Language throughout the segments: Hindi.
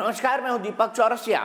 नमस्कार, मैं हूं दीपक चौरसिया।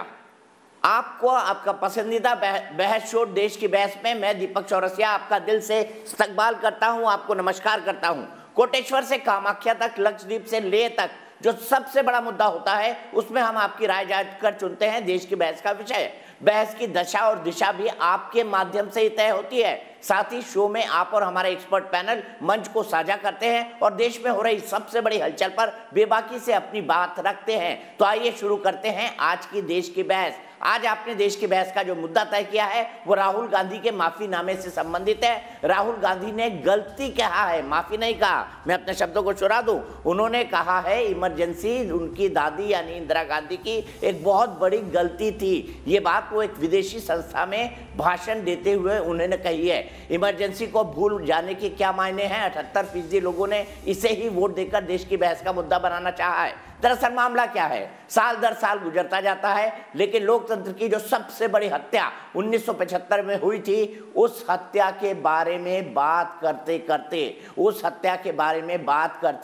आपको आपका पसंदीदा बहस शो देश की बहस में मैं दीपक चौरसिया आपका दिल से इस्तकबाल करता हूं, आपको नमस्कार करता हूं। कोटेश्वर से कामाख्या तक, लक्षद्वीप से लेह तक जो सबसे बड़ा मुद्दा होता है उसमें हम आपकी राय जानकर चुनते हैं देश की बहस का विषय। बहस की दशा और दिशा भी आपके माध्यम से ही तय होती है। साथ ही शो में आप और हमारे एक्सपर्ट पैनल मंच को साझा करते हैं और देश में हो रही सबसे बड़ी हलचल पर बेबाकी से अपनी बात रखते हैं। तो आइए शुरू करते हैं आज की देश की बहस। आज आपने देश की बहस का जो मुद्दा तय किया है वो राहुल गांधी के माफीनामे से संबंधित है। राहुल गांधी ने गलती कहा है, माफी नहीं कहा। मैं अपने शब्दों को चुरा दूं, उन्होंने कहा है इमरजेंसी उनकी दादी यानी इंदिरा गांधी की एक बहुत बड़ी गलती थी। ये बात वो एक विदेशी संस्था में भाषण देते हुए उन्होंने कही है। इमरजेंसी को भूल जाने के क्या मायने हैं? 78% लोगों ने इसे ही वोट देकर देश की बहस का मुद्दा बनाना चाहा है। दरअसल मामला क्या है, साल दर साल गुजरता जाता है, लेकिन लोकतंत्र की जो सबसे बड़ी हत्या 1975 में हुई थी, उस हत्या के बारे में बात करते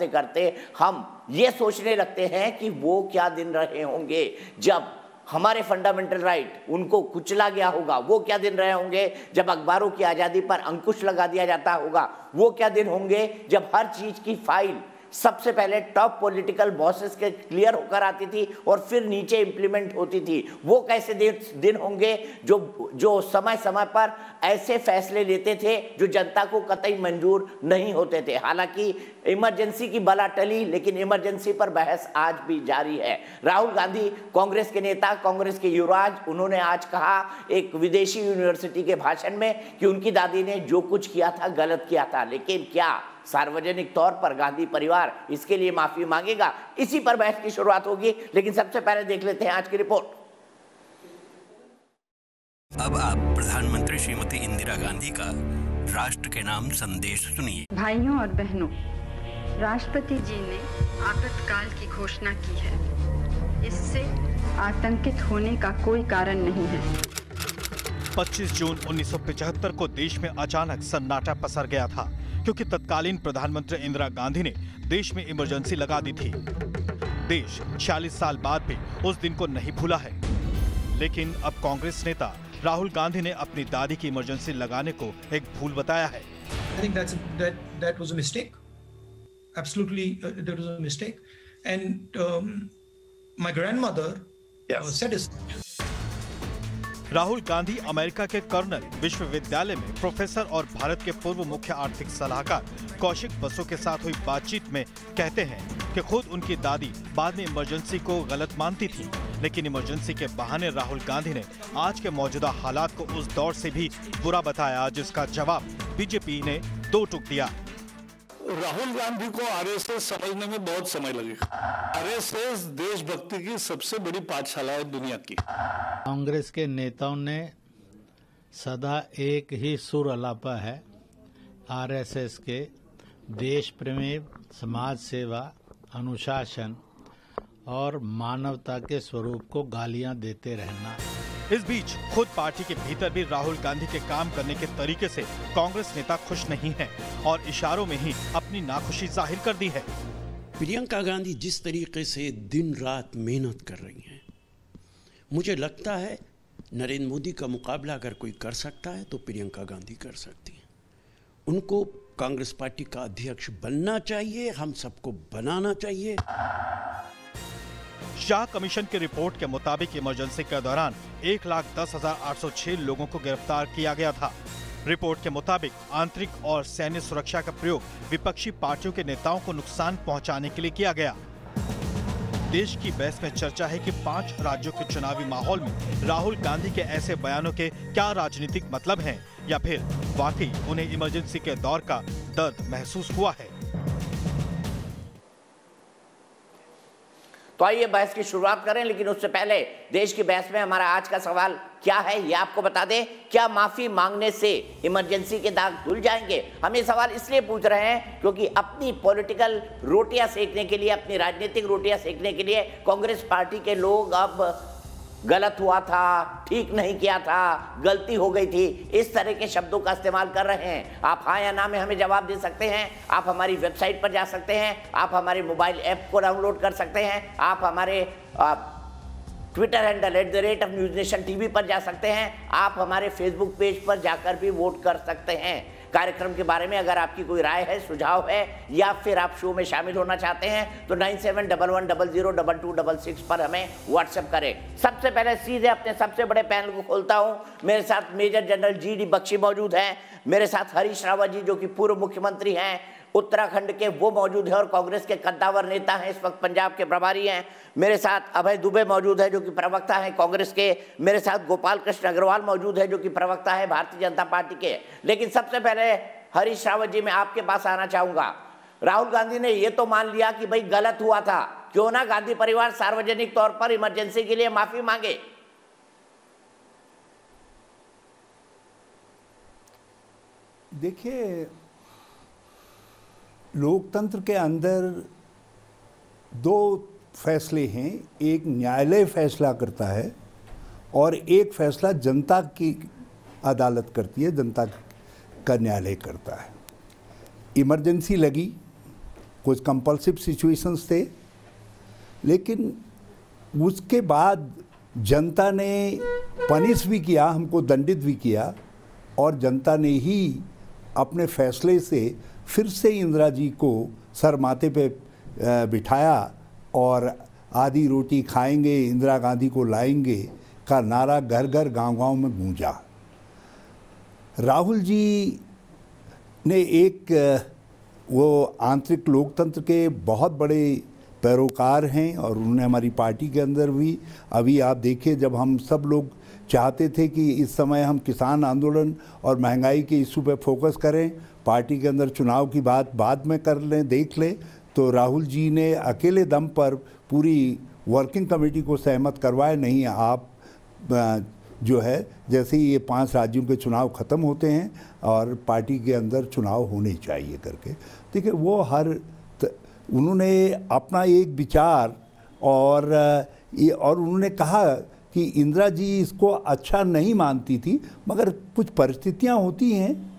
करते हम ये सोचने लगते हैं कि वो क्या दिन रहे होंगे जब हमारे फंडामेंटल राइट उनको कुचला गया होगा। वो क्या दिन रहे होंगे जब अखबारों की आज़ादी पर अंकुश लगा दिया जाता होगा। वो क्या दिन होंगे जब हर चीज़ की फाइल सबसे पहले टॉप पॉलिटिकल बॉसेस के क्लियर होकर आती थी और फिर नीचे इंप्लीमेंट होती थी। वो कैसे दिन होंगे जो समय समय पर ऐसे फैसले लेते थे जो जनता को कतई मंजूर नहीं होते थे। हालांकि इमरजेंसी की बला टली, लेकिन इमरजेंसी पर बहस आज भी जारी है। राहुल गांधी कांग्रेस के नेता, कांग्रेस के युवराज, उन्होंने आज कहा एक विदेशी यूनिवर्सिटी के भाषण में कि उनकी दादी ने जो कुछ किया था गलत किया था। लेकिन क्या सार्वजनिक तौर पर गांधी परिवार इसके लिए माफी मांगेगा? इसी पर बहस की शुरुआत होगी, लेकिन सबसे पहले देख लेते हैं आज की रिपोर्ट। अब आप प्रधानमंत्री श्रीमती इंदिरा गांधी का राष्ट्र के नाम संदेश सुनिए। भाइयों और बहनों, राष्ट्रपति जी ने आपातकाल की घोषणा की है। इससे आतंकित होने का कोई कारण नहीं है। 25 जून 1975 को देश में अचानक सन्नाटा पसर गया था क्योंकि तत्कालीन प्रधानमंत्री इंदिरा गांधी ने देश में इमरजेंसी लगा दी थी। देश 46 साल बाद भी उस दिन को नहीं भूला है, लेकिन अब कांग्रेस नेता राहुल गांधी ने अपनी दादी की इमरजेंसी लगाने को एक भूल बताया है। I think that was a mistake. Absolutely, that was a mistake. And my grandmother said it. Rahul Gandhi America के कर्नल विश्वविद्यालय में प्रोफेसर और भारत के पूर्व मुख्य आर्थिक सलाहकार कौशिक बसु के साथ हुई बातचीत में कहते हैं कि खुद उनकी दादी बाद में इमरजेंसी को गलत मानती थी, लेकिन इमरजेंसी के बहाने राहुल गांधी ने आज के मौजूदा हालात को उस दौर से भी बुरा बताया, जिसका जवाब बीजेपी ने दो टूक दिया। राहुल गांधी को आरएसएस समझने में बहुत समय लगेगा। आरएसएस देशभक्ति की सबसे बड़ी पाठशाला है दुनिया की। कांग्रेस के नेताओं ने सदा एक ही सुर अलापा है। आरएसएस के देश प्रेमी, समाज सेवा, अनुशासन और मानवता के स्वरूप को गालियां देते रहना। इस बीच खुद पार्टी के भीतर भी राहुल गांधी के काम करने के तरीके से कांग्रेस नेता खुश नहीं हैं और इशारों में ही अपनी नाखुशी जाहिर कर दी है। प्रियंका गांधी जिस तरीके से दिन रात मेहनत कर रही हैं, मुझे लगता है नरेंद्र मोदी का मुकाबला अगर कोई कर सकता है तो प्रियंका गांधी कर सकती हैं। उनको कांग्रेस पार्टी का अध्यक्ष बनना चाहिए, हम सबको बनाना चाहिए। शाह कमीशन की रिपोर्ट के मुताबिक इमरजेंसी के दौरान 1,10,806 लोगों को गिरफ्तार किया गया था। रिपोर्ट के मुताबिक आंतरिक और सैन्य सुरक्षा का प्रयोग विपक्षी पार्टियों के नेताओं को नुकसान पहुंचाने के लिए किया गया। देश की बहस में चर्चा है कि 5 राज्यों के चुनावी माहौल में राहुल गांधी के ऐसे बयानों के क्या राजनीतिक मतलब हैं, या फिर वाकई उन्हें इमरजेंसी के दौर का दर्द महसूस हुआ है। तो आइए बहस की शुरुआत करें, लेकिन उससे पहले देश की बहस में हमारा आज का सवाल क्या है ये आपको बता दें। क्या माफी मांगने से इमरजेंसी के दाग धुल जाएंगे? हम ये सवाल इसलिए पूछ रहे हैं क्योंकि अपनी पॉलिटिकल रोटियां सेकने के लिए, अपनी राजनीतिक रोटियां सेकने के लिए कांग्रेस पार्टी के लोग अब गलत हुआ था, ठीक नहीं किया था, गलती हो गई थी, इस तरह के शब्दों का इस्तेमाल कर रहे हैं। आप हाँ या ना में हमें जवाब दे सकते हैं। आप हमारी वेबसाइट पर जा सकते हैं, आप हमारे मोबाइल ऐप को डाउनलोड कर सकते हैं, आप हमारे ट्विटर हैंडल @NewsNationTV पर जा सकते हैं। आप हमारे फेसबुक पेज पर जाकर भी वोट कर सकते हैं। कार्यक्रम के बारे में अगर आपकी कोई राय है, सुझाव है, या फिर आप शो में शामिल होना चाहते हैं तो 9711002266 पर हमें व्हाट्सएप करें। सबसे पहले सीधे अपने सबसे बड़े पैनल को खोलता हूं। मेरे साथ मेजर जनरल GD बख्शी मौजूद हैं, मेरे साथ हरीश रावत जी जो कि पूर्व मुख्यमंत्री हैं उत्तराखंड के, वो मौजूद है और कांग्रेस के कद्दावर नेता हैं, इस वक्त पंजाब के प्रभारी हैं। मेरे साथ अभय दुबे मौजूद है जो कि प्रवक्ता है कांग्रेस के। मेरे साथ गोपाल कृष्ण अग्रवाल मौजूद है जो कि प्रवक्ता है भारतीय जनता पार्टी के। लेकिन सबसे पहले हरीश रावत जी, मैं आपके पास आना चाहूंगा। राहुल गांधी ने ये तो मान लिया कि भाई गलत हुआ था, क्यों ना गांधी परिवार सार्वजनिक तौर पर इमरजेंसी के लिए माफी मांगे। देखिए, लोकतंत्र के अंदर दो फैसले हैं, एक न्यायालय फैसला करता है और एक फैसला जनता की अदालत करती है, जनता का न्यायालय करता है। इमरजेंसी लगी, कुछ कंपल्सिव सिचुएशंस थे, लेकिन उसके बाद जनता ने पनिश भी किया, हमको दंडित भी किया, और जनता ने ही अपने फैसले से फिर से इंदिरा जी को सर माथे पे बिठाया और आधी रोटी खाएंगे, इंदिरा गांधी को लाएंगे का नारा घर घर गांव-गांव में गूंजा। राहुल जी ने एक वो आंतरिक लोकतंत्र के बहुत बड़े पैरोकार हैं और उन्होंने हमारी पार्टी के अंदर भी, अभी आप देखिए, जब हम सब लोग चाहते थे कि इस समय हम किसान आंदोलन और महंगाई के इशू पे फोकस करें, पार्टी के अंदर चुनाव की बात बाद में कर लें, देख लें, तो राहुल जी ने अकेले दम पर पूरी वर्किंग कमेटी को सहमत करवाया। नहीं, आप जो है, जैसे ही ये 5 राज्यों के चुनाव ख़त्म होते हैं और पार्टी के अंदर चुनाव होने चाहिए करके, देखिए वो उन्होंने अपना एक विचार और उन्होंने कहा कि इंदिरा जी इसको अच्छा नहीं मानती थी, मगर कुछ परिस्थितियां होती हैं,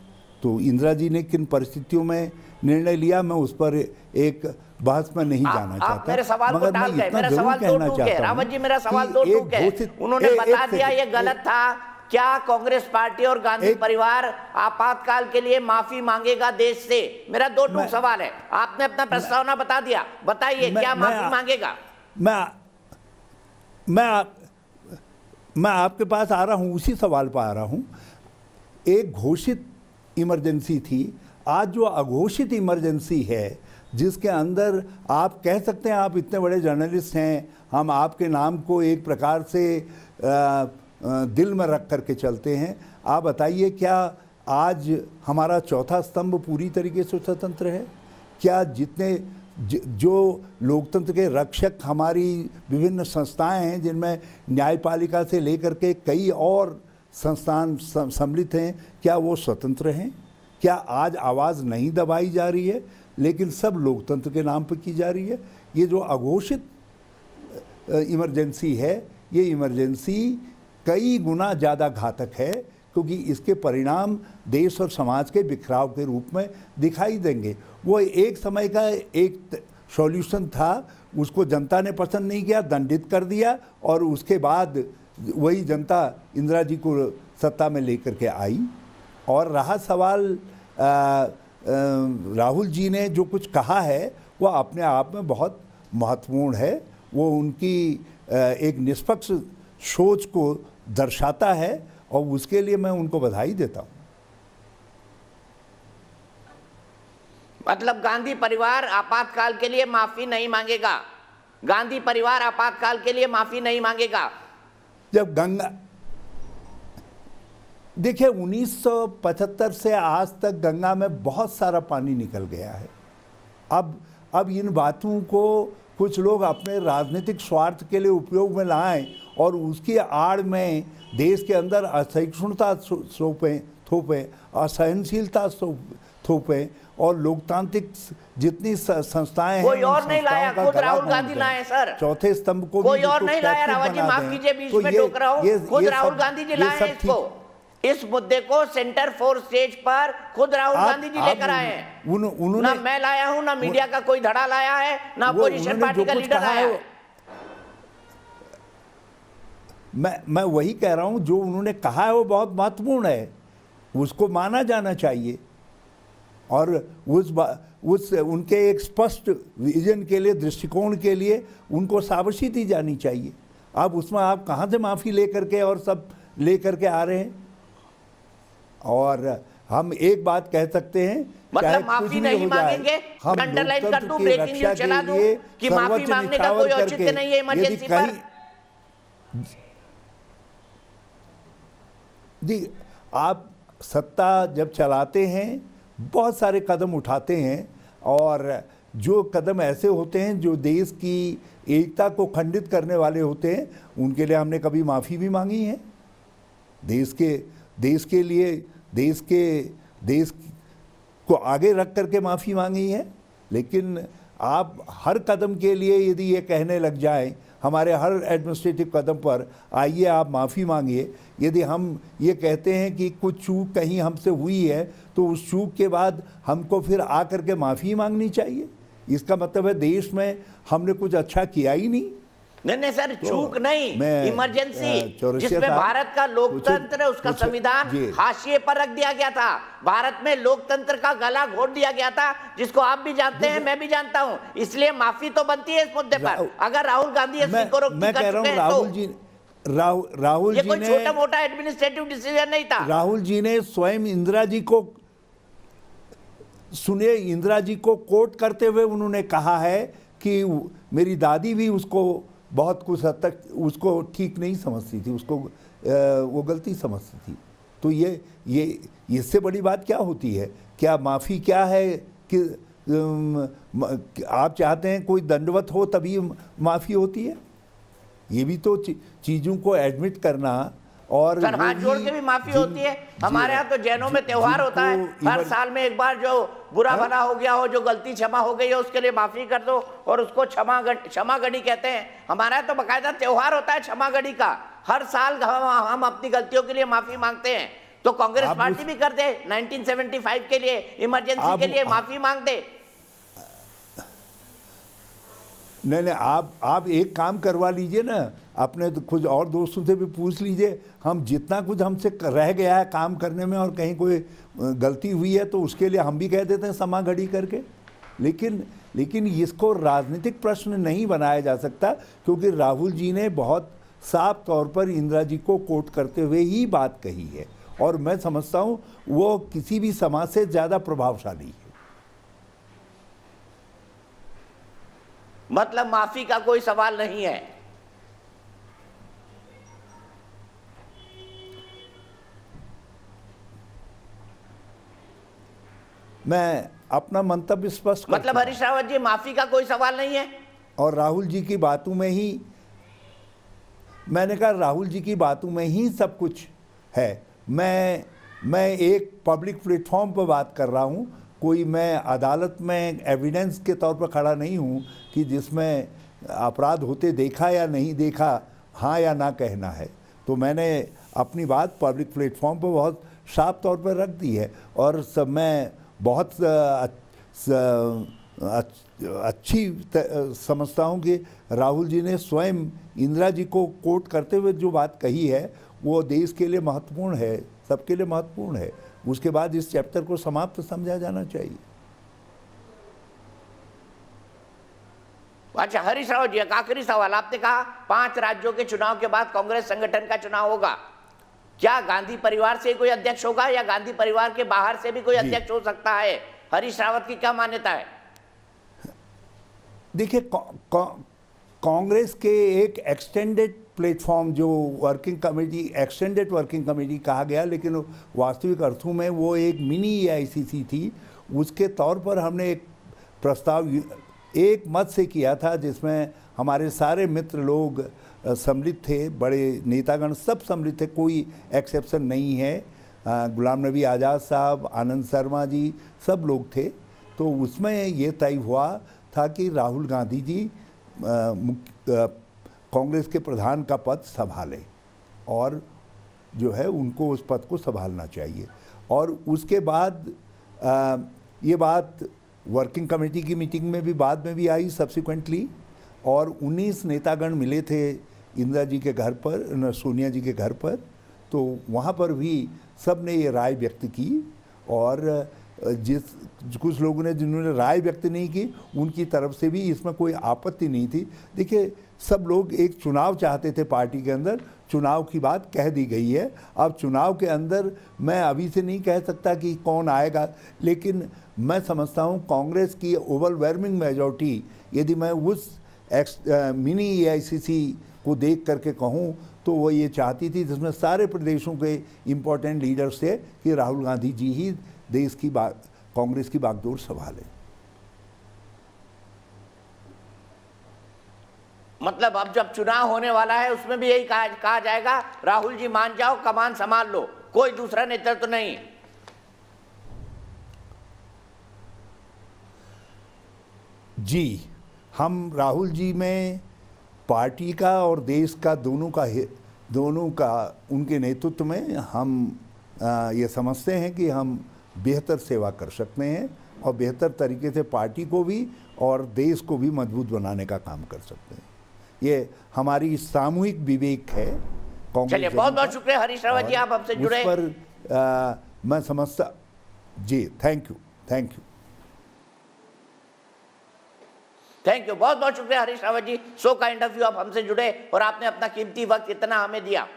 तो इंदिरा जी ने किन परिस्थितियों में निर्णय लिया, मैं उस पर एक बहस में नहीं जाना चाहता। मेरे सवाल को टाल गए, मेरा सवाल तो टूक है रावत जी, मेरा सवाल तो टूक है। उन्होंने बता दिया ये गलत था। क्या कांग्रेस पार्टी और गांधी परिवार आपातकाल के लिए माफी मांगेगा देश से? मेरा दो टूक सवाल है, आपने अपना प्रस्तावना बता दिया, बताइए क्या माफी मांगेगा? मैं आपके पास आ रहा हूं, उसी सवाल पर आ रहा हूं। एक घोषित इमरजेंसी थी, आज जो अघोषित इमरजेंसी है, जिसके अंदर आप कह सकते हैं, आप इतने बड़े जर्नलिस्ट हैं, हम आपके नाम को एक प्रकार से दिल में रख करके चलते हैं। आप बताइए, क्या आज हमारा चौथा स्तंभ पूरी तरीके से स्वतंत्र है? क्या जितने जो लोकतंत्र के रक्षक हमारी विभिन्न संस्थाएं हैं, जिनमें न्यायपालिका से लेकर के कई और संस्थान सम्मिलित हैं, क्या वो स्वतंत्र हैं? क्या आज आवाज़ नहीं दबाई जा रही है, लेकिन सब लोकतंत्र के नाम पर की जा रही है? ये जो अघोषित इमरजेंसी है, ये इमरजेंसी कई गुना ज़्यादा घातक है, क्योंकि इसके परिणाम देश और समाज के बिखराव के रूप में दिखाई देंगे। वो एक समय का एक सॉल्यूशन था, उसको जनता ने पसंद नहीं किया, दंडित कर दिया, और उसके बाद वही जनता इंदिरा जी को सत्ता में लेकर के आई। और रहा सवाल राहुल जी ने जो कुछ कहा है, वो अपने आप में बहुत महत्वपूर्ण है, वो उनकी एक निष्पक्ष सोच को दर्शाता है, और उसके लिए मैं उनको बधाई देता हूं। मतलब गांधी परिवार आपातकाल के लिए माफी नहीं मांगेगा? गांधी परिवार आपातकाल के लिए माफी नहीं मांगेगा? जब गंगा, देखिए 1975 से आज तक गंगा में बहुत सारा पानी निकल गया है। अब इन बातों को कुछ लोग अपने राजनीतिक स्वार्थ के लिए उपयोग में लाएं और उसकी आड़ में देश के अंदर असहिष्णुता थोपें, असहनशीलता थोपें, और लोकतांत्रिक जितनी संस्थाएं हैं, कोई और नहीं लाया, खुद राहुल गांधी लाए सर। चौथे स्तंभ को कोई और नहीं लाया, रावत जी माफ कीजिए, बीच में टोक रहा हूं, खुद राहुल गांधी जी लाए हैं इसको, इस मुद्दे को सेंटर फोर स्टेज पर खुद राहुल गांधी जी लेकर आए हैं। उन्होंने, ना मैं लाया हूं, ना मीडिया का कोई धड़ा लाया है, ना अपोजिशन पार्टी का लीडर आया है। मैं वही कह रहा हूँ, जो उन्होंने कहा है वो बहुत महत्वपूर्ण है, उसको माना जाना चाहिए और उस उनके एक स्पष्ट विजन के लिए, दृष्टिकोण के लिए उनको शाबाशी दी जानी चाहिए। अब उसमें आप कहाँ से माफ़ी लेकर के और सब लेकर के आ रहे हैं? और हम एक बात कह सकते हैं, मतलब माफी नहीं मांगेंगे, हम अंडरलाइन कर दूं, लोकतंत्र की ब्रेकिंग न्यूज़ रक्षा चला के दूं लिए कि माफी सर्वोच्च मांगने का निछावर कोई औचित्य करके नहीं है इमरजेंसी यदि पर। जी, आप सत्ता जब चलाते हैं बहुत सारे कदम उठाते हैं, और जो कदम ऐसे होते हैं जो देश की एकता को खंडित करने वाले होते हैं, उनके लिए हमने कभी माफ़ी भी मांगी है। देश के लिए, देश को आगे रख करके माफ़ी मांगी है। लेकिन आप हर कदम के लिए यदि ये कहने लग जाएं, हमारे हर एडमिनिस्ट्रेटिव कदम पर आइए आप माफ़ी मांगिए, यदि हम ये कहते हैं कि कुछ चूक कहीं हमसे हुई है तो उस चूक के बाद हमको फिर आ करके माफ़ी मांगनी चाहिए, इसका मतलब है देश में हमने कुछ अच्छा किया ही नहीं। नहीं सर, चूक नहीं, इमरजेंसी जिसमें भारत का लोकतंत्र, उसका संविधान हाशिए पर रख दिया गया था। भारत में लोकतंत्र का गला घोट दिया गया था, जिसको आप भी जानते हैं, मैं भी जानता हूं। इसलिए माफी तो बनती है इस मुद्दे पर। अगर राहुल गांधी मैं कह रहा हूं, राहुल जी कोई छोटा मोटा एडमिनिस्ट्रेटिव डिसीजन नहीं था। राहुल जी ने स्वयं इंदिरा जी को, सुनिए, इंदिरा जी को कोट करते हुए उन्होंने कहा है कि मेरी दादी भी उसको बहुत कुछ हद तक उसको ठीक नहीं समझती थी, उसको वो गलती समझती थी। तो ये इससे बड़ी बात क्या होती है? क्या माफ़ी क्या है कि आप चाहते हैं कोई दंडवत हो तभी माफ़ी होती है? ये भी तो चीज़ों को एडमिट करना और सर हाथ जोड़ के भी माफी होती है। हमारे यहाँ तो जैनों में त्योहार होता है, हर साल में एक बार जो बुरा भला हो गया हो, जो गलती क्षमा हो गई है, उसके लिए माफी कर दो और उसको क्षमा घड़ी कहते हैं। हमारा तो बकायदा त्योहार होता है क्षमा घड़ी का। हर साल हम अपनी गलतियों के लिए माफी मांगते हैं। तो कांग्रेस पार्टी भी कर दे 1975 के लिए, इमरजेंसी के लिए माफी मांग दे। नहीं, आप एक काम करवा लीजिए ना, अपने कुछ और दोस्तों से भी पूछ लीजिए, हम जितना कुछ हमसे रह गया है काम करने में और कहीं कोई गलती हुई है तो उसके लिए हम भी कह देते हैं क्षमा घड़ी करके। लेकिन इसको राजनीतिक प्रश्न नहीं बनाया जा सकता, क्योंकि राहुल जी ने बहुत साफ तौर पर इंदिरा जी को कोट करते हुए ही बात कही है, और मैं समझता हूँ वो किसी भी समाज से ज़्यादा प्रभावशाली है। मतलब माफी का कोई सवाल नहीं है। मैं अपना मंतव्य स्पष्ट मतलब हरीश रावत जी, माफी का कोई सवाल नहीं है। और राहुल जी की बातों में ही, मैंने कहा राहुल जी की बातों में ही सब कुछ है। मैं एक पब्लिक प्लेटफॉर्म पर बात कर रहा हूँ, कोई मैं अदालत में एविडेंस के तौर पर खड़ा नहीं हूँ कि जिसमें अपराध होते देखा या नहीं देखा, हाँ या ना कहना है। तो मैंने अपनी बात पब्लिक प्लेटफॉर्म पर बहुत साफ तौर पर रख दी है, और सब मैं बहुत अच्छी समझता हूँ कि राहुल जी ने स्वयं इंदिरा जी को कोट करते हुए जो बात कही है वो देश के लिए महत्वपूर्ण है, सबके लिए महत्वपूर्ण है। उसके बाद इस चैप्टर को समाप्त समझा जाना चाहिए। अच्छा हरीश रावत जी, एक आखिरी सवाल। आपने कहा 5 राज्यों के चुनाव के बाद कांग्रेस संगठन का चुनाव होगा, क्या गांधी परिवार से कोई अध्यक्ष होगा या गांधी परिवार के बाहर से भी कोई अध्यक्ष हो सकता है? हरीश रावत की क्या मान्यता है? देखिए, कांग्रेस के एक एक्सटेंडेड प्लेटफॉर्म जो working committee, extended working committee कहा गया, लेकिन वास्तविक अर्थों में वो एक मिनी AICC थी। उसके तौर पर हमने एक प्रस्ताव एक मत से किया था, जिसमें हमारे सारे मित्र लोग सम्मिलित थे, बड़े नेतागण सब सम्मिलित थे, कोई एक्सेप्शन नहीं है। गुलाम नबी आज़ाद साहब, आनंद शर्मा जी, सब लोग थे। तो उसमें ये तय हुआ था कि राहुल गांधी जी कांग्रेस के प्रधान का पद संभालें, और जो है उनको उस पद को संभालना चाहिए। और उसके बाद ये बात वर्किंग कमेटी की मीटिंग में भी बाद में भी आई सब्सिक्वेंटली, और 19 नेतागण मिले थे इंदिरा जी के घर पर, सोनिया जी के घर पर, तो वहाँ पर भी सब ने ये राय व्यक्त की। और कुछ लोगों ने जिन्होंने राय व्यक्त नहीं की उनकी तरफ से भी इसमें कोई आपत्ति नहीं थी। देखिए, सब लोग एक चुनाव चाहते थे पार्टी के अंदर, चुनाव की बात कह दी गई है। अब चुनाव के अंदर मैं अभी से नहीं कह सकता कि कौन आएगा, लेकिन मैं समझता हूँ कांग्रेस की ओवरवेलमिंग मेजॉरिटी, यदि मैं उस मिनी AICC को देख करके कहूँ तो वो ये चाहती थी जिसमें सारे प्रदेशों के इम्पोर्टेंट लीडर्स थे कि राहुल गांधी जी ही देश की कांग्रेस की बागडोर संभाले। मतलब अब जब चुनाव होने वाला है उसमें भी यही कहा जाएगा, राहुल जी मान जाओ, कमान संभाल लो, कोई दूसरा नेतृत्व तो नहीं। जी, हम राहुल जी में पार्टी का और देश का दोनों का उनके नेतृत्व में हम ये समझते हैं कि हम बेहतर सेवा कर सकते हैं और बेहतर तरीके से पार्टी को भी और देश को भी मजबूत बनाने का काम कर सकते हैं। ये हमारी सामूहिक विवेक है। चलिए, बहुत बहुत शुक्रिया हरीश रावत जी, आप हमसे जुड़े। उस पर मैं समझता जी, थैंक यू। बहुत बहुत शुक्रिया हरीश रावत जी, शो का इंटरव्यू आप हमसे जुड़े और आपने अपना कीमती वक्त इतना हमें दिया।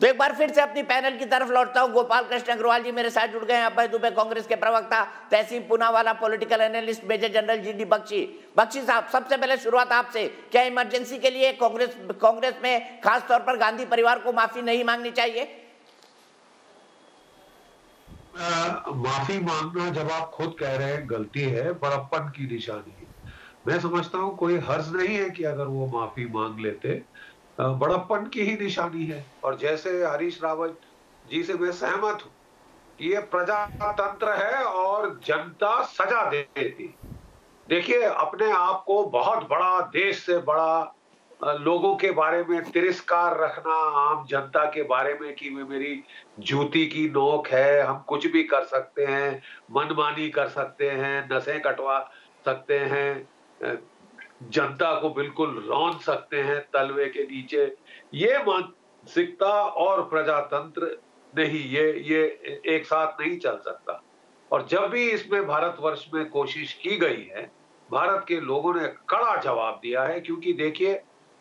तो एक बार फिर से अपनी पैनल की तरफ लौटता हूं। गोपाल कृष्ण अग्रवाल जी मेरे साथ जुड़ गए हैं। अभय दुबे कांग्रेस के प्रवक्ता, Tehseen Poonawalla political analyst, major general GD Bakshi साहब, सबसे पहले शुरुआत आपसे। क्या इमरजेंसी के लिए कांग्रेस में खास तौर पर गांधी परिवार को माफी नहीं मांगनी चाहिए? माफी मांगना, जब आप खुद कह रहे हैं गलती है, बड़प्पन की निशानी है। मैं समझता हूं कोई हर्ज नहीं है कि अगर वो माफी मांग लेते, बड़प्पन की ही निशानी है। और जैसे हरीश रावत जी से मैं सहमत हूं कि ये प्रजातंत्र है और जनता सजा देती। देखिए, अपने आप को बहुत बड़ा, देश से बड़ा, लोगों के बारे में तिरस्कार रखना, आम जनता के बारे में कि वे मेरी जूती की नोक है, हम कुछ भी कर सकते हैं, मनमानी कर सकते हैं, नसें कटवा सकते हैं, जनता को बिल्कुल रौंद सकते हैं तलवे के नीचे, ये मानसिकता और प्रजातंत्र नहीं, ये एक साथ नहीं चल सकता। और जब भी इसमें भारतवर्ष में कोशिश की गई है, भारत के लोगों ने कड़ा जवाब दिया है। क्योंकि देखिए,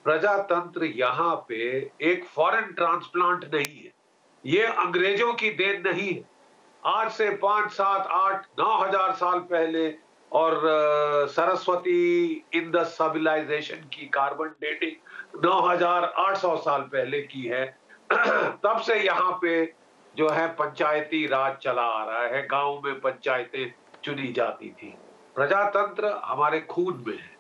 प्रजातंत्र यहाँ पे एक फॉरेन ट्रांसप्लांट नहीं है, ये अंग्रेजों की देन नहीं है। आज से 5, 7, 8, 9,000 साल पहले, और सरस्वती इंडस सिविलाइजेशन की कार्बन डेटिंग 9,800 साल पहले की है। तब से यहाँ पे जो है पंचायती राज चला आ रहा है, गांव में पंचायतें चुनी जाती थी। प्रजातंत्र हमारे खून में है।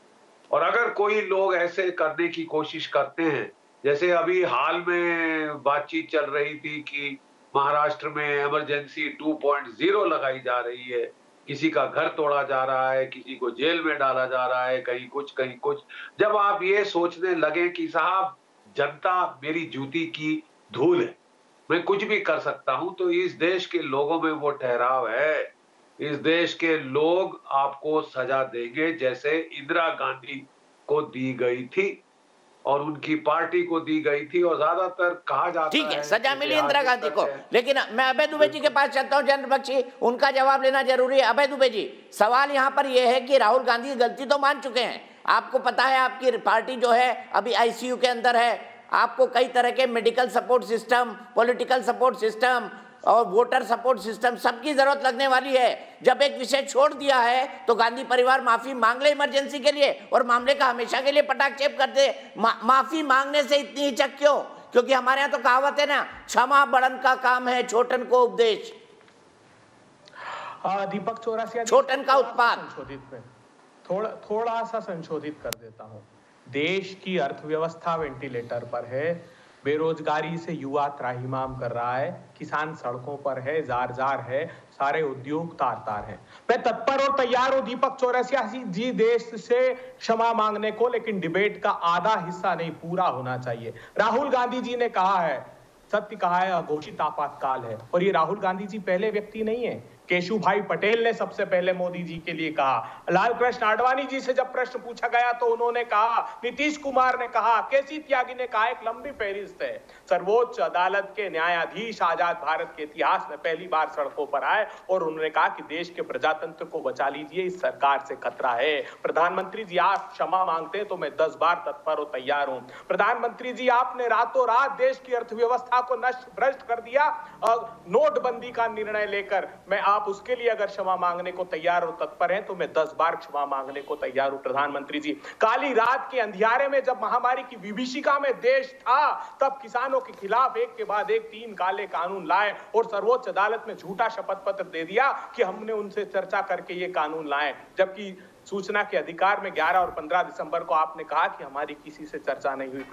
और अगर कोई लोग ऐसे करने की कोशिश करते हैं, जैसे अभी हाल में बातचीत चल रही थी कि महाराष्ट्र में इमरजेंसी 2.0 लगाई जा रही है, किसी का घर तोड़ा जा रहा है, किसी को जेल में डाला जा रहा है, कहीं कुछ। जब आप ये सोचने लगे कि साहब जनता मेरी जूती की धूल है, मैं कुछ भी कर सकता हूं, तो इस देश के लोगों में वो ठहराव है। इस देश के लोग आपको सजा देंगे जैसे इंदिरा गांधी को दी गई थी और उनकी पार्टी को दी गई थी। और ज्यादातर कहा जाता है ठीक है, सजा मिली इंदिरा गांधी को। लेकिन मैं अभय दुबे जी के पास चलता हूं, जनरल बख्शी, उनका जवाब लेना जरूरी है। अभय दुबे जी, सवाल यहाँ पर यह है कि राहुल गांधी गलती तो मान चुके हैं। आपको पता है आपकी पार्टी जो है अभी ICU के अंदर है, आपको कई तरह के medical support system, political support system और वोटर सपोर्ट सिस्टम सबकी जरूरत लगने वाली है। जब एक विषय छोड़ दिया है तो गांधी परिवार माफी मांग ले इमरजेंसी के लिए और मामले का हमेशा के लिए पटाक्षेप कर दे। माफी मांगने से इतनी हिचक क्यों? क्योंकि हमारे यहाँ तो कहावत है ना, क्षमा बड़न का काम है, छोटन को उपदेश। दीपक चौरसिया, छोटन का उत्पाद थोड़ा सा संशोधित कर देता हूँ। देश की अर्थव्यवस्था वेंटिलेटर पर है, बेरोजगारी से युवा त्राहिमाम कर रहा है, किसान सड़कों पर है, जार है, सारे उद्योग तार हैं। मैं तत्पर और तैयार हूं दीपक चौरसिया जी देश से क्षमा मांगने को, लेकिन डिबेट का आधा हिस्सा नहीं, पूरा होना चाहिए। राहुल गांधी जी ने कहा है, सत्य कहा है, अघोषित आपातकाल है। और ये राहुल गांधी जी पहले व्यक्ति नहीं है, केशुभाई पटेल ने सबसे पहले मोदी जी के लिए कहा। लाल कृष्ण आडवाणी जी से जब प्रश्न पूछा गया तो उन्होंने कहा, नीतीश कुमार ने कहा, केसी त्यागी ने कहा, एक लंबी फहरिस्त है। सर्वोच्च अदालत के न्यायाधीश आजाद भारत के इतिहास में पहली बार सड़कों पर आए और उन्होंने कहा कि देश के प्रजातंत्र को बचा लीजिए, इस सरकार से खतरा है। प्रधानमंत्री जी, आप क्षमा मांगते हैं तो मैं 10 बार तत्पर और तैयार हूं। प्रधानमंत्री जी, आपने रातों रात देश की अर्थव्यवस्था को नष्ट भ्रष्ट कर दिया नोटबंदी का निर्णय लेकर। मैं आप उसके लिए अगर क्षमा मांगने को तैयार और तत्पर हैं तो मैं 10 बार क्षमा मांगने को तैयार हूं। प्रधानमंत्री जी, काली रात के अंधियारे में जब महामारी की विभीषिका में देश था, तब किसानों के खिलाफ एक के बाद एक 3 काले कानून लाए और सर्वोच्च अदालत में झूठा शपथ पत्र दे दिया कि हमने उनसे चर्चा करके ये कानून लाए, जबकि सूचना के अधिकार में 11 और 15 दिसंबर को आपने कहा कि हमारी किसी से चर्चा नहीं हुई।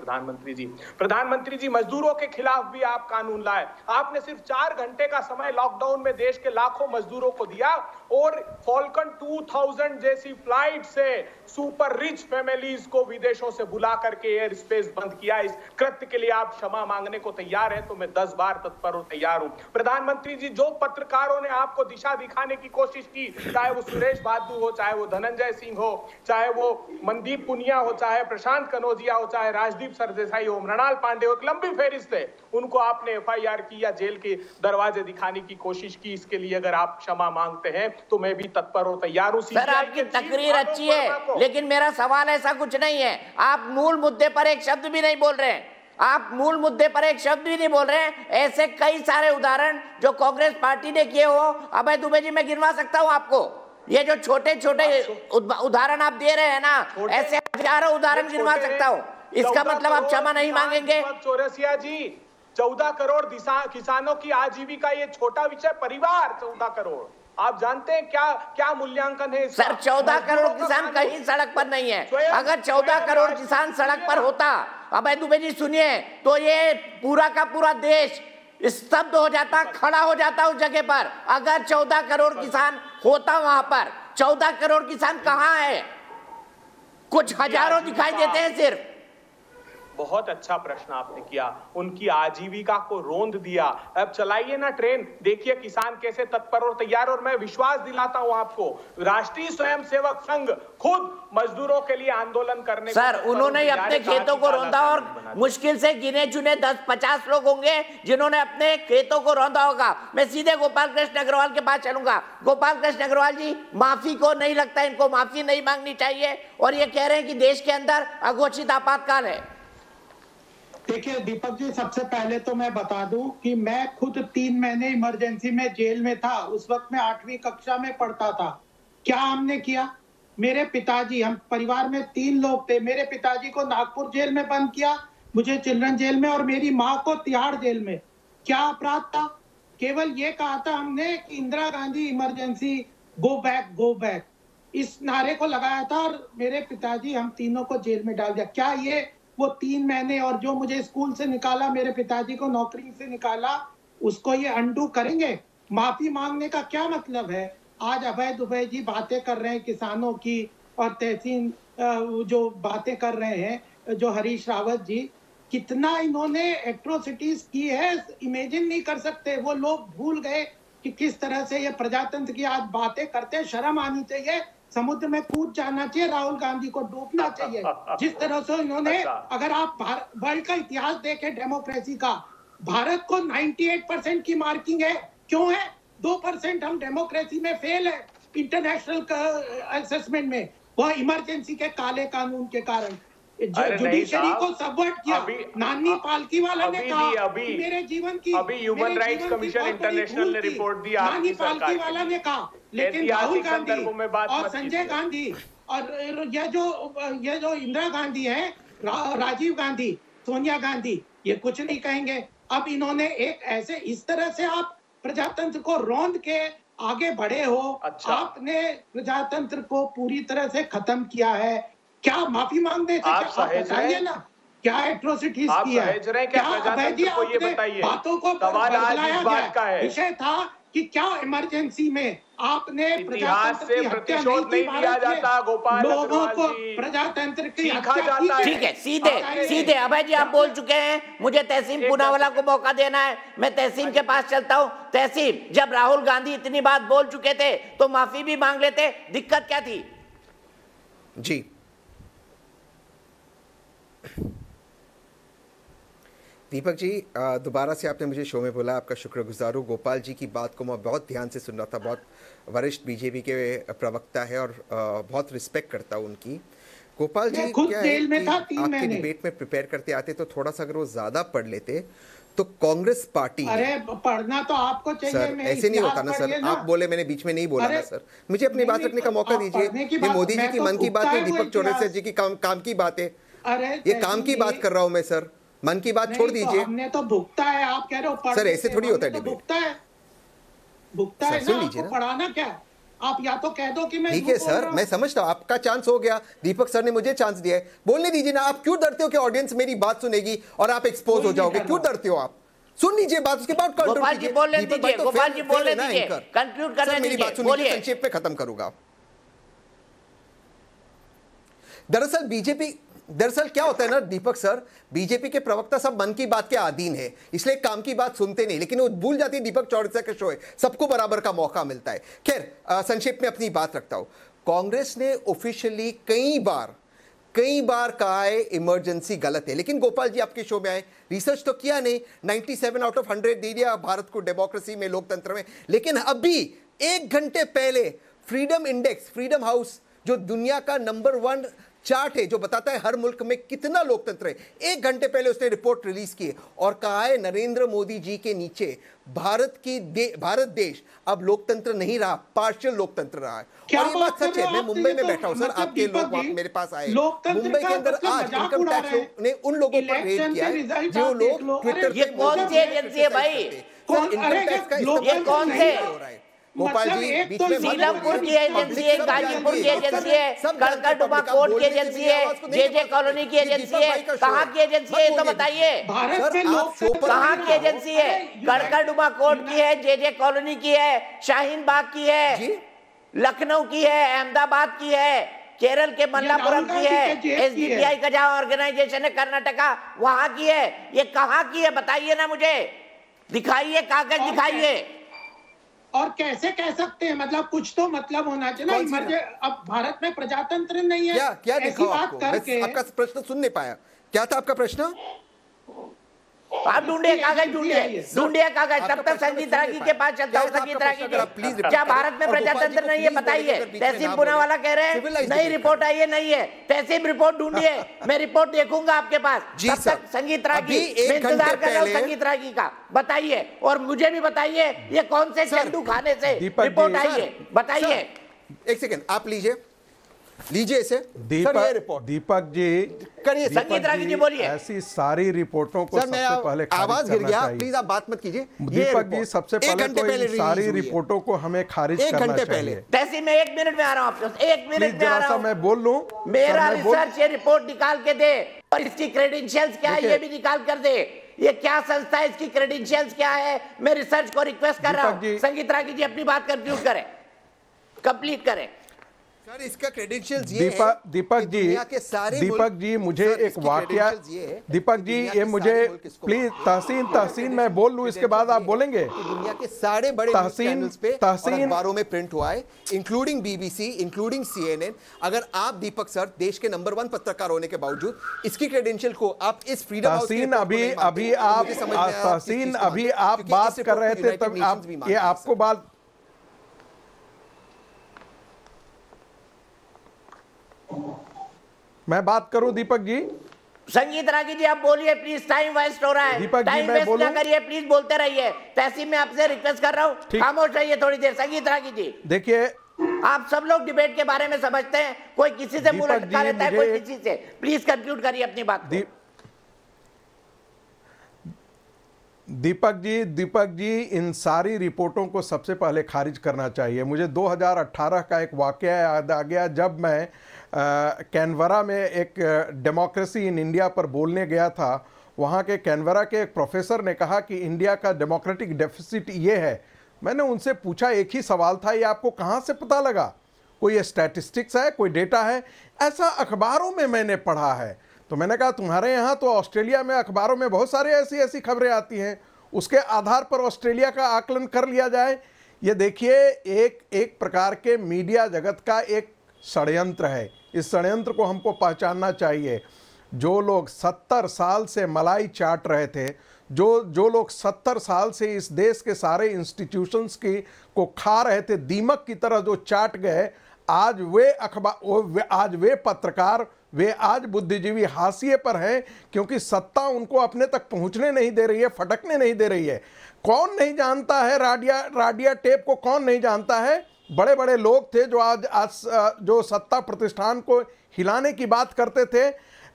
प्रधानमंत्री जी, मजदूरों के खिलाफ भी आप कानून लाए। आपने सिर्फ 4 घंटे का समय लॉकडाउन में देश के लाखों मजदूरों को दिया और फॉल्कन 2000 जैसी फ्लाइट से सुपर रिच फैमिलीज को विदेशों से बुला करके एयर स्पेस बंद किया। इस कृत्य के लिए आप क्षमा मांगने को तैयार हैं तो मैं 10 बार तत्पर और तैयार हूं। प्रधानमंत्री जी, जो पत्रकारों ने आपको दिशा दिखाने की कोशिश की, चाहे वो सुरेश बाबू हो, चाहे वो धनंजय सिंह हो, चाहे वो मनदीप पुनिया हो, चाहे प्रशांत कनौजिया हो, चाहे राजदीप सरदेसाई हो, मृणाल पांडे हो, एक लंबी फहरिस्त है, उनको आपने FIR की या जेल के दरवाजे दिखाने की कोशिश की। इसके लिए अगर आप क्षमा मांगते हैं तो मैं भी तत्पर और तैयार हूं। सर, आपकी तकरीर अच्छी है, लेकिन मेरा सवाल ऐसा कुछ नहीं है। आप मूल मुद्दे पर एक शब्द भी नहीं बोल रहे हैं। आप मूल मुद्दे पर एक शब्द भी नहीं बोल रहे हैं। ऐसे कई सारे उदाहरण जो कांग्रेस पार्टी ने किए हो, अभय दुबे जी, मैं गिनवा सकता हूं आपको। ये जो छोटे छोटे उदाहरण आप दे रहे हैं ना, ऐसे हजारों उदाहरण गिनवा सकता हूं। इसका मतलब आप क्षमा नहीं मांगेंगे? चौरसिया जी, 14 करोड़ किसानों की आजीविका, ये छोटा विषय, परिवार 14 करोड़, आप जानते हैं क्या मूल्यांकन है इसका? सर, 14 करोड़ किसान कहीं सड़क पर नहीं है। अगर 14 करोड़ किसान सड़क पर होता, अभय दुबे जी सुनिए, तो ये पूरा का पूरा देश स्तब्ध हो जाता, खड़ा हो जाता उस जगह पर। अगर 14 करोड़ किसान होता वहां पर। 14 करोड़ किसान कहाँ है? कुछ हजारों दिखाई देते हैं सिर्फ। बहुत अच्छा प्रश्न आपने किया। उनकी आजीविका को रोंद दिया। अब चलाइए ना ट्रेन, देखिए किसान कैसे तत्पर और तैयार। और मैं विश्वास दिलाता हूं आपको, राष्ट्रीय स्वयंसेवक संघ खुद मजदूरों के लिए आंदोलन करने सर, उन्होंने अपने खेतों को रौंदा और मुश्किल से गिने चुने 10-50 लोग होंगे जिन्होंने अपने खेतों को रौंदा होगा। मैं सीधे गोपाल कृष्ण अग्रवाल के पास चलूंगा। गोपाल कृष्ण अग्रवाल जी, माफी को नहीं लगता इनको माफी नहीं मांगनी चाहिए और ये कह रहे हैं कि देश के अंदर अघोषित आपातकाल है। देखिए दीपक जी, सबसे पहले तो मैं बता दूं कि मैं खुद 3 महीने इमरजेंसी में जेल में था। उस वक्त मैं 8वीं कक्षा में पढ़ता था। क्या हमने किया? मेरे पिताजी, हम परिवार में 3 लोग थे, मेरे पिताजी को नागपुर जेल में बंद किया, मुझे चिल्ड्रन जेल में और मेरी माँ को तिहाड़ जेल में। क्या अपराध था? केवल ये कहा था हमने कि Indira Gandhi emergency, go back go back, इस नारे को लगाया था और मेरे पिताजी, हम तीनों को जेल में डाल दिया। क्या ये वो 3 महीने और जो मुझे स्कूल से निकाला, मेरे पिताजी को नौकरी से निकाला, उसको ये अंडू करेंगे? माफी मांगने का क्या मतलब है? आज अभय दुबे जी बातें कर रहे हैं किसानों की और तहसीन जो बातें कर रहे हैं, जो हरीश रावत जी, कितना इन्होंने एट्रोसिटीज की है, इमेजिन नहीं कर सकते। वो लोग भूल गए कि किस तरह से ये प्रजातंत्र की आज बातें करते हैं। शर्म आनी चाहिए। समुद्र में कूद जाना चाहिए, राहुल गांधी को डूबना चाहिए। जिस तरह से इन्होंने, अगर आप वर्ल्ड का इतिहास देखें डेमोक्रेसी का, भारत को 98% की मार्किंग है। क्यों है? 2% हम डेमोक्रेसी में फेल है इंटरनेशनल असेसमेंट में। वह इमरजेंसी के काले कानून के कारण जुडिशरी को सबवर्ट किया। नानी पालकी वाला ने कहा मेरे जीवन की, अभी ह्यूमन राइट्स कमीशन इंटरनेशनल ने रिपोर्ट दिया, नानी पालकी वाला ने कहा, लेकिन राहुल गांधी और संजय गांधी और ये जो इंदिरा गांधी है, राजीव गांधी, सोनिया गांधी, ये कुछ नहीं कहेंगे। अब इन्होंने एक ऐसे, इस तरह से आप प्रजातंत्र को रौंद के आगे बढ़े हो। आपने प्रजातंत्र को पूरी तरह से खत्म किया है। क्या माफी मांगने से आप बताइए ना, क्या एट्रोसिटीज की है? क्या अभय जी, आपने बातों को बदलाया गया? विषय था कि क्या इमरजेंसी में आपने इतिहास से प्रतिशोध नहीं लिया जाता गोपाल लोगों को प्रजातंत्र की सीखा जाता है। ठीक है, सीधे सीधे अभय जी आप बोल चुके हैं, मुझे तहसीम पूनावाला को मौका देना है, मैं तहसीम के पास चलता हूं। तहसीम, जब राहुल गांधी इतनी बात बोल चुके थे तो माफी भी मांग लेते, दिक्कत क्या थी? जी दीपक जी, दोबारा से आपने मुझे शो में बोला, आपका शुक्रगुजार हूँ। गोपाल जी की बात को मैं बहुत ध्यान से सुन रहा था, बहुत वरिष्ठ बीजेपी के प्रवक्ता है और बहुत रिस्पेक्ट करता हूँ उनकी। गोपाल जी क्या है कि आपके डिबेट में प्रिपेयर करते आते तो थोड़ा सा अगर वो ज़्यादा पढ़ लेते तो कांग्रेस पार्टी, अरे पढ़ना तो आपको चाहिए सर, ऐसे नहीं होता ना सर, आप बोले, मैंने बीच में नहीं बोला ना सर, मुझे अपनी बात रखने का मौका दीजिए। ये मोदी जी की मन की बात है, दीपक चौरसिया जी की काम की बात है, ये काम की बात कर रहा हूँ मैं सर, मन की बात छोड़ दीजिए। हमने तो भुगता है, आप कह रहे हो सर ऐसे थोड़ी होता है डिबेट, भुगता है सुन लीजिए ना, पढ़ाना क्या, आप या तो कह दो कि मैं ठीक है सर, मैं समझता हूँ आपका चांस हो गया, दीपक सर ने मुझे चांस दिया है, बोलने दीजिए ना। आप क्यों डरते हो कि ऑडियंस मेरी बात सुनेगी और आप एक्सपोज हो जाओगे? क्यों डरते हो आप? सुन लीजिए बात, उसके बाद गोपाल जी बोलने दीजिए, गोपाल जी बोलने दीजिए, कंक्लूड करने दीजिए, मेरी बात सुनिए, संक्षेप में खत्म करूंगा। दरअसल क्या होता है ना दीपक सर, बीजेपी के प्रवक्ता सब मन की बात के अधीन है, इसलिए काम की बात सुनते नहीं, लेकिन वो भूल जाती है दीपक चौरसिया के शो है, सबको बराबर का मौका मिलता है। खैर संक्षेप में अपनी बात रखता हूं। कांग्रेस ने ऑफिशियली कई बार कहा है इमरजेंसी गलत है, लेकिन गोपाल जी आपके शो में आए, रिसर्च तो किया नहीं, 97 आउट ऑफ 100 दे दिया भारत को डेमोक्रेसी में, लोकतंत्र में। लेकिन अभी 1 घंटे पहले फ्रीडम इंडेक्स, फ्रीडम हाउस जो दुनिया का नंबर 1 चार्ट है जो बताता है हर मुल्क में कितना लोकतंत्र है, 1 घंटे पहले उसने रिपोर्ट रिलीज की है और कहा है नरेंद्र मोदी जी के नीचे भारत देश अब लोकतंत्र नहीं रहा, पार्शियल लोकतंत्र रहा है। और ये बात सच है, मैं मुंबई में बैठा हूं सर, आपके लोग मेरे पास आए, मुंबई के अंदर आज इनकम टैक्स ने उन लोगों पर रेड किया है जो लोग ट्विटर पे, ये कौन सी एजेंसी है भाई? इनकम टैक्स का ये कौन से? गोपाल जी बीच में सीलमपुर की एजेंसी है, गाजीपुर की एजेंसी है, कड़कड़डुमा कोर्ट की एजेंसी है, जे कॉलोनी की एजेंसी है, कहाँ की एजेंसी है तो बताइए, कहाँ की एजेंसी है? कड़कड़डुमा कोर्ट की है, जे कॉलोनी की है, शाहीन बाग की है, लखनऊ की है, अहमदाबाद की है, केरल के मल्लापुरम की है, SDPI का जहाँ ऑर्गेनाइजेशन है कर्नाटका वहां की है। ये कहाँ की है बताइए ना मुझे, दिखाइए कागज दिखाइए। और कैसे कह सकते हैं, मतलब कुछ तो मतलब होना चाहिए ना। अब भारत में प्रजातंत्र नहीं है, क्या ऐसी बात करके। आपका प्रश्न सुन नहीं पाया, क्या था आपका प्रश्न? आप ढूंढिए कागज, ढूंढिए कागज, तब तक संगीत रागी के पास चलता हूँ। संगीत रागी क्या भारत में प्रजातंत्र नहीं है बताइए? तहसीम पूनावाला कह रहे हैं नई रिपोर्ट आई है, नहीं है, तहसीम रिपोर्ट ढूंढिए, मैं रिपोर्ट देखूंगा आपके पास। तब तक संगीत रागी, मैं इंतजार कर रहा हूँ संगीत रागी का, बताइए। और मुझे भी बताइए ये कौन से चंदू खाने से रिपोर्ट आई है, बताइए। 1 सेकंड आप लीजिए इसे। दीपक जी करिए, संगीत रागी जी बोलिए। ऐसी सारी रिपोर्टों को सबसे पहले आवाज गिर गया, प्लीज आप बात मत कीजिए। दीपक जी सबसे पहले सारी रिपोर्टों को हमें खारिज करना चाहिए। तहसील में 1 मिनट में आ रहा हूँ आपके, 1 मिनट में आ रहा हूँ, मैं बोल लूं। मेरा रिसर्च ये रिपोर्ट निकाल के दे और इसकी क्रेडेंशियल्स क्या है ये भी निकाल कर दे। ये क्या संस्था है, इसकी क्रेडेंशियल्स क्या है, मैं रिसर्च को रिक्वेस्ट कर रहा हूँ। संगीत रागी जी अपनी बात कंक्लूड करें, कंप्लीट करें। सर इसका क्रेडेंशियल्स ये दीपक जी मुझे एक वाकया, दीपक जी ये मुझे प्लीज तहसीन मैं बोल लूं, इसके बाद आप बोलेंगे। दुनिया के सारे बड़े चैनल्स पे अखबारों में प्रिंट हुआ है, इंक्लूडिंग BBC, इंक्लूडिंग CNN। अगर आप दीपक सर देश के नंबर 1 पत्रकार होने के बावजूद इसकी क्रेडेंशियल को आप इस फ्रीडम हाउस अभी आप बात कर रहे थे तब आप ये आपको बात मैं बात करूं दीपक जी? संगीत रागी जी आप बोलिए प्लीज, टाइम वेस्ट हो रहा है। दीपक टाइम वेस्ट ना करिए प्लीज, बोलते रहिए। तहसील में आपसे रिक्वेस्ट कर रहा हूँ खामोश रहिए थोड़ी देर। संगीत रागी जी देखिए, आप सब लोग डिबेट के बारे में समझते हैं, कोई किसी से मुंह लटका लेता है, कोई किसी से। प्लीज कंक्लूड करिए अपनी बात। दीपक जी इन सारी रिपोर्टों को सबसे पहले खारिज करना चाहिए। मुझे 2018 का एक वाकया याद आ गया, जब मैं कैनबरा में एक डेमोक्रेसी इन इंडिया पर बोलने गया था। वहाँ के कैनबरा के एक प्रोफेसर ने कहा कि इंडिया का डेमोक्रेटिक डेफिसिट ये है, मैंने उनसे पूछा, एक ही सवाल था, ये आपको कहाँ से पता लगा? कोई स्टैटिस्टिक्स है, कोई डेटा है? ऐसा अखबारों में मैंने पढ़ा है। तो मैंने कहा तुम्हारे यहाँ तो ऑस्ट्रेलिया में अखबारों में बहुत सारे ऐसी ऐसी खबरें आती हैं, उसके आधार पर ऑस्ट्रेलिया का आकलन कर लिया जाए। ये देखिए, एक प्रकार के मीडिया जगत का एक षड्यंत्र है। इस षड्यंत्र को हमको पहचानना चाहिए। जो लोग 70 साल से मलाई चाट रहे थे, जो लोग 70 साल से इस देश के सारे इंस्टीट्यूशंस को खा रहे थे, दीमक की तरह जो चाट गए, आज वे पत्रकार, वे आज बुद्धिजीवी हाशिए पर हैं, क्योंकि सत्ता उनको अपने तक पहुंचने नहीं दे रही है, फटकने नहीं दे रही है। कौन नहीं जानता है राडिया टेप को? कौन नहीं जानता है? बड़े बड़े लोग थे जो आज जो सत्ता प्रतिष्ठान को हिलाने की बात करते थे।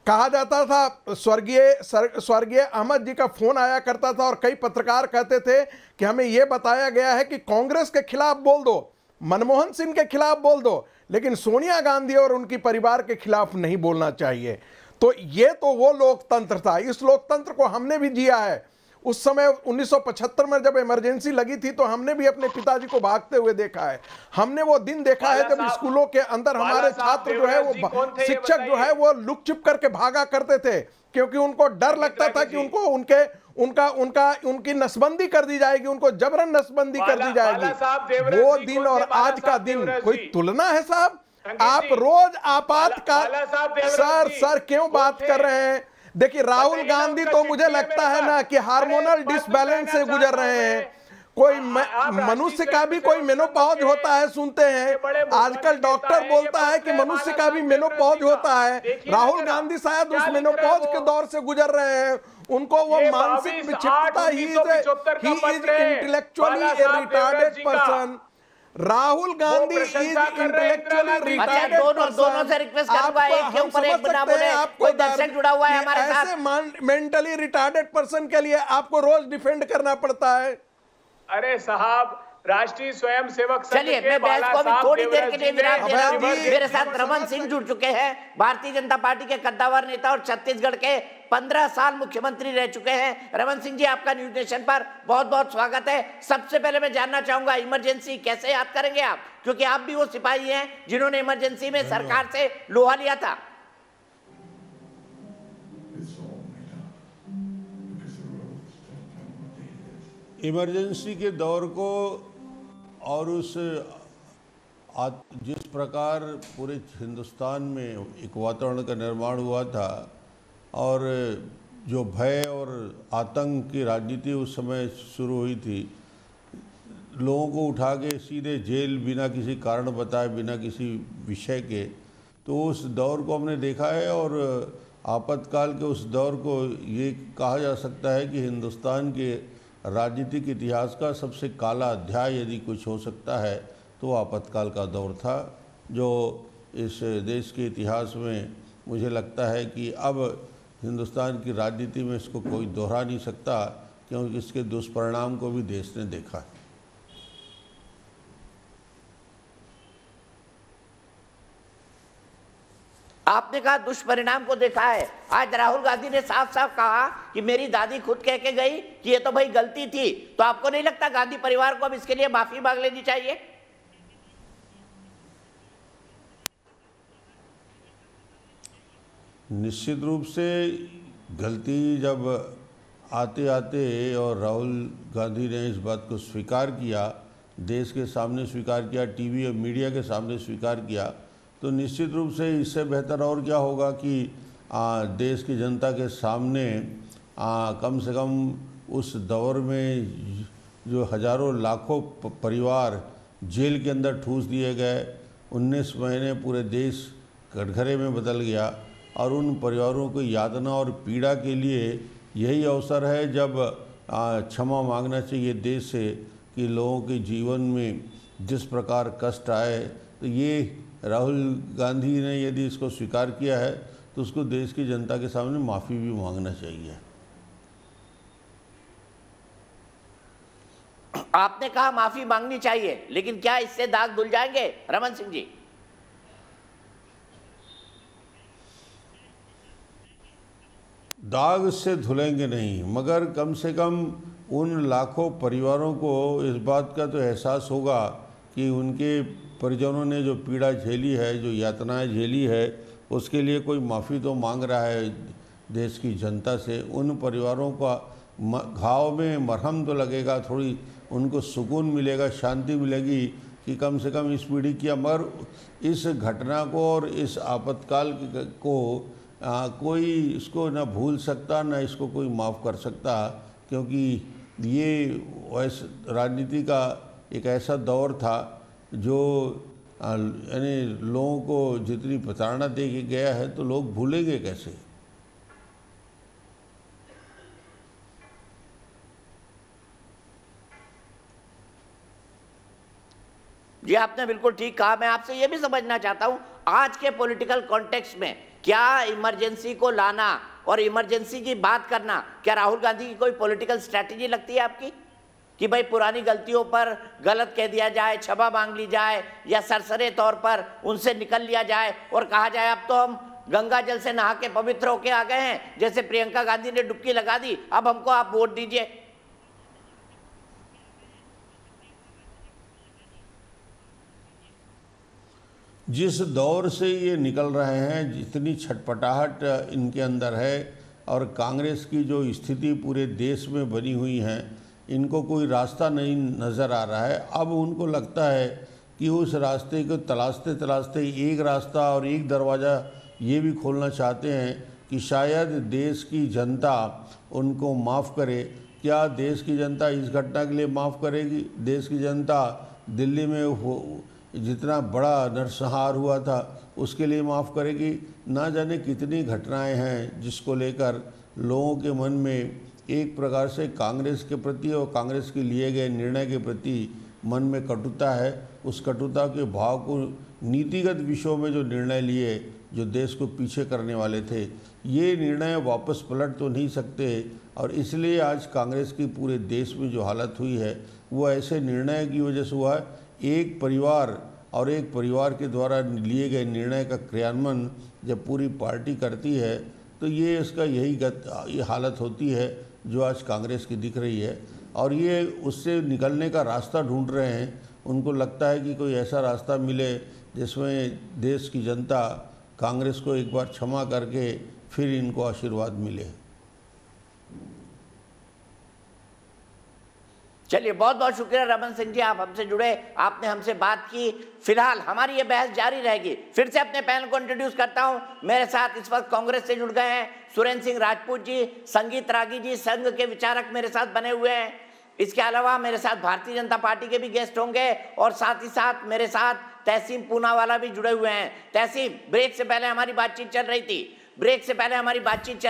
कहा जाता था, स्वर्गीय अहमद जी का फोन आया करता था और कई पत्रकार कहते थे कि हमें यह बताया गया है कि कांग्रेस के खिलाफ बोल दो, मनमोहन सिंह के खिलाफ बोल दो, लेकिन सोनिया गांधी और उनकी परिवार के खिलाफ नहीं बोलना चाहिए। तो ये तो वो लोकतंत्र था। इस लोकतंत्र को हमने भी जिया है। उस समय 1975 में जब इमरजेंसी लगी थी तो हमने भी अपने पिताजी को भागते हुए देखा है। हमने वो दिन देखा है जब स्कूलों के अंदर हमारे छात्र जो है, वो शिक्षक जो है, वो लुक छिप करके भागा करते थे, क्योंकि उनको डर लगता था कि उनको उनकी नसबंदी कर दी जाएगी, उनको जबरन नसबंदी कर दी जाएगी। वो दिन और आज का दिन कोई तुलना है साहब? आप रोज आपातकाल सर क्यों बात कर रहे हैं? देखिए, राहुल गांधी तो मुझे लगता है ना कि हार्मोनल डिसबैलेंस से गुजर रहे हैं। कोई मनुष्य का भी कोई मेनोपॉज होता है, सुनते हैं आजकल डॉक्टर बोलता है कि मनुष्य का भी मेनोपॉज होता है। राहुल गांधी शायद उस मेनोपॉज के दौर से गुजर रहे हैं। उनको वो मानसिक विक्षिप्तता, he is intellectually a retarded person. Rahul Gandhi is intellectually retarded person. दोनों से रिक्वेस्ट करूंगा, एक के ऊपर एक बिना बोले। कोई दर्शक जुड़ा हुआ है हमारे साथ। ऐसे मेंटली रिटार्डेड पर्सन के लिए आपको रोज डिफेंड करना पड़ता है। अरे साहब, राष्ट्रीय स्वयंसेवक संघ, चलिए मैं बहस को अभी थोड़ी देर के लिए विराम दे रहा हूं। मेरे साथ रमन सिंह जुड़ चुके हैं, भारतीय जनता पार्टी के कद्दावर नेता और छत्तीसगढ़ के 15 साल मुख्यमंत्री रह चुके हैं। रमन सिंह जी, आपका न्यूज नेशन पर बहुत बहुत स्वागत है। सबसे पहले मैं जानना चाहूंगा, इमरजेंसी कैसे याद करेंगे आप, क्योंकि आप भी वो सिपाही हैं जिन्होंने इमरजेंसी में सरकार से लोहा लिया था। इमरजेंसी के दौर को और जिस प्रकार पूरे हिंदुस्तान में एक वातावरण का निर्माण हुआ था और जो भय और आतंक की राजनीति उस समय शुरू हुई थी, लोगों को उठा के सीधे जेल बिना किसी कारण बताए, बिना किसी विषय के, तो उस दौर को हमने देखा है। और आपातकाल के उस दौर को ये कहा जा सकता है कि हिंदुस्तान के राजनीतिक इतिहास का सबसे काला अध्याय यदि कुछ हो सकता है तो आपातकाल का दौर था, जो इस देश के इतिहास में मुझे लगता है कि अब हिंदुस्तान की राजनीति में इसको कोई दोहरा नहीं सकता, क्योंकि इसके दुष्परिणाम को भी देश ने देखा है। आपने कहा दुष्परिणाम को देखा है। आज राहुल गांधी ने साफ साफ कहा कि मेरी दादी खुद कह के गई कि ये तो भाई गलती थी। तो आपको नहीं लगता गांधी परिवार को अब इसके लिए माफी मांग लेनी चाहिए? निश्चित रूप से गलती जब आते आते और राहुल गांधी ने इस बात को स्वीकार किया, देश के सामने स्वीकार किया, टीवी और मीडिया के सामने स्वीकार किया, तो निश्चित रूप से इससे बेहतर और क्या होगा कि देश की जनता के सामने कम से कम उस दौर में जो हजारों लाखों परिवार जेल के अंदर ठूस दिए गए, 19 महीने पूरे देश कटघरे में बदल गया, और उन परिवारों को यातना और पीड़ा के लिए यही अवसर है जब क्षमा मांगना चाहिए देश से कि लोगों के जीवन में जिस प्रकार कष्ट आए। तो ये राहुल गांधी ने यदि इसको स्वीकार किया है तो उसको देश की जनता के सामने माफ़ी भी मांगना चाहिए। आपने कहा माफी मांगनी चाहिए, लेकिन क्या इससे दाग धुल जाएंगे रमन सिंह जी? दाग से धुलेंगे नहीं, मगर कम से कम उन लाखों परिवारों को इस बात का तो एहसास होगा कि उनके परिजनों ने जो पीड़ा झेली है, जो यातनाएं झेली है, उसके लिए कोई माफ़ी तो मांग रहा है देश की जनता से। उन परिवारों का घाव में मरहम तो लगेगा, थोड़ी उनको सुकून मिलेगा, शांति मिलेगी कि कम से कम इस पीढ़ी की। मगर इस घटना को और इस आपातकाल को कोई इसको ना भूल सकता, ना इसको कोई माफ़ कर सकता, क्योंकि ये वैसे राजनीति का एक ऐसा दौर था जो यानी लोगों को जितनी प्रताड़ना दे के गया है, तो लोग भूलेंगे कैसे। जी आपने बिल्कुल ठीक कहा। मैं आपसे ये भी समझना चाहता हूं, आज के पॉलिटिकल कॉन्टेक्स्ट में क्या इमरजेंसी को लाना और इमरजेंसी की बात करना, क्या राहुल गांधी की कोई पॉलिटिकल स्ट्रैटेजी लगती है आपकी कि भाई पुरानी गलतियों पर गलत कह दिया जाए, क्षमा मांग ली जाए, या सरसरे तौर पर उनसे निकल लिया जाए और कहा जाए अब तो हम गंगा जल से नहा के पवित्र होके आ गए हैं, जैसे प्रियंका गांधी ने डुबकी लगा दी, अब हमको आप वोट दीजिए। जिस दौर से ये निकल रहे हैं, जितनी छटपटाहट इनके अंदर है और कांग्रेस की जो स्थिति पूरे देश में बनी हुई है, इनको कोई रास्ता नहीं नज़र आ रहा है। अब उनको लगता है कि उस रास्ते को तलाशते तलाशते एक रास्ता और एक दरवाज़ा ये भी खोलना चाहते हैं कि शायद देश की जनता उनको माफ़ करे। क्या देश की जनता इस घटना के लिए माफ़ करेगी? देश की जनता दिल्ली में जितना बड़ा नरसंहार हुआ था उसके लिए माफ़ करेगी? ना जाने कितनी घटनाएं हैं जिसको लेकर लोगों के मन में एक प्रकार से कांग्रेस के प्रति और कांग्रेस के लिए गए निर्णय के प्रति मन में कटुता है। उस कटुता के भाव को नीतिगत विषयों में जो निर्णय लिए, जो देश को पीछे करने वाले थे, ये निर्णय वापस पलट तो नहीं सकते। और इसलिए आज कांग्रेस की पूरे देश में जो हालत हुई है वो ऐसे निर्णय की वजह से हुआ है। एक परिवार और एक परिवार के द्वारा लिए गए निर्णय का क्रियान्वयन जब पूरी पार्टी करती है तो ये इसका ये हालत होती है जो आज कांग्रेस की दिख रही है। और ये उससे निकलने का रास्ता ढूंढ रहे हैं। उनको लगता है कि कोई ऐसा रास्ता मिले जिसमें देश की जनता कांग्रेस को एक बार क्षमा करके फिर इनको आशीर्वाद मिले। चलिए, बहुत बहुत शुक्रिया रमन सिंह जी, आप हमसे जुड़े, आपने हमसे बात की। फिलहाल हमारी ये बहस जारी रहेगी। फिर से अपने पैनल को इंट्रोड्यूस करता हूं। मेरे साथ इस वक्त कांग्रेस से जुड़ गए हैं सुरेंद्र सिंह राजपूत जी, संगीत रागी जी, संघ के विचारक मेरे साथ बने हुए हैं। इसके अलावा मेरे साथ भारतीय जनता पार्टी के भी गेस्ट होंगे और साथ ही साथ मेरे साथ तहसीम पूनावाला भी जुड़े हुए हैं। तहसीम, ब्रेक से पहले हमारी बातचीत चल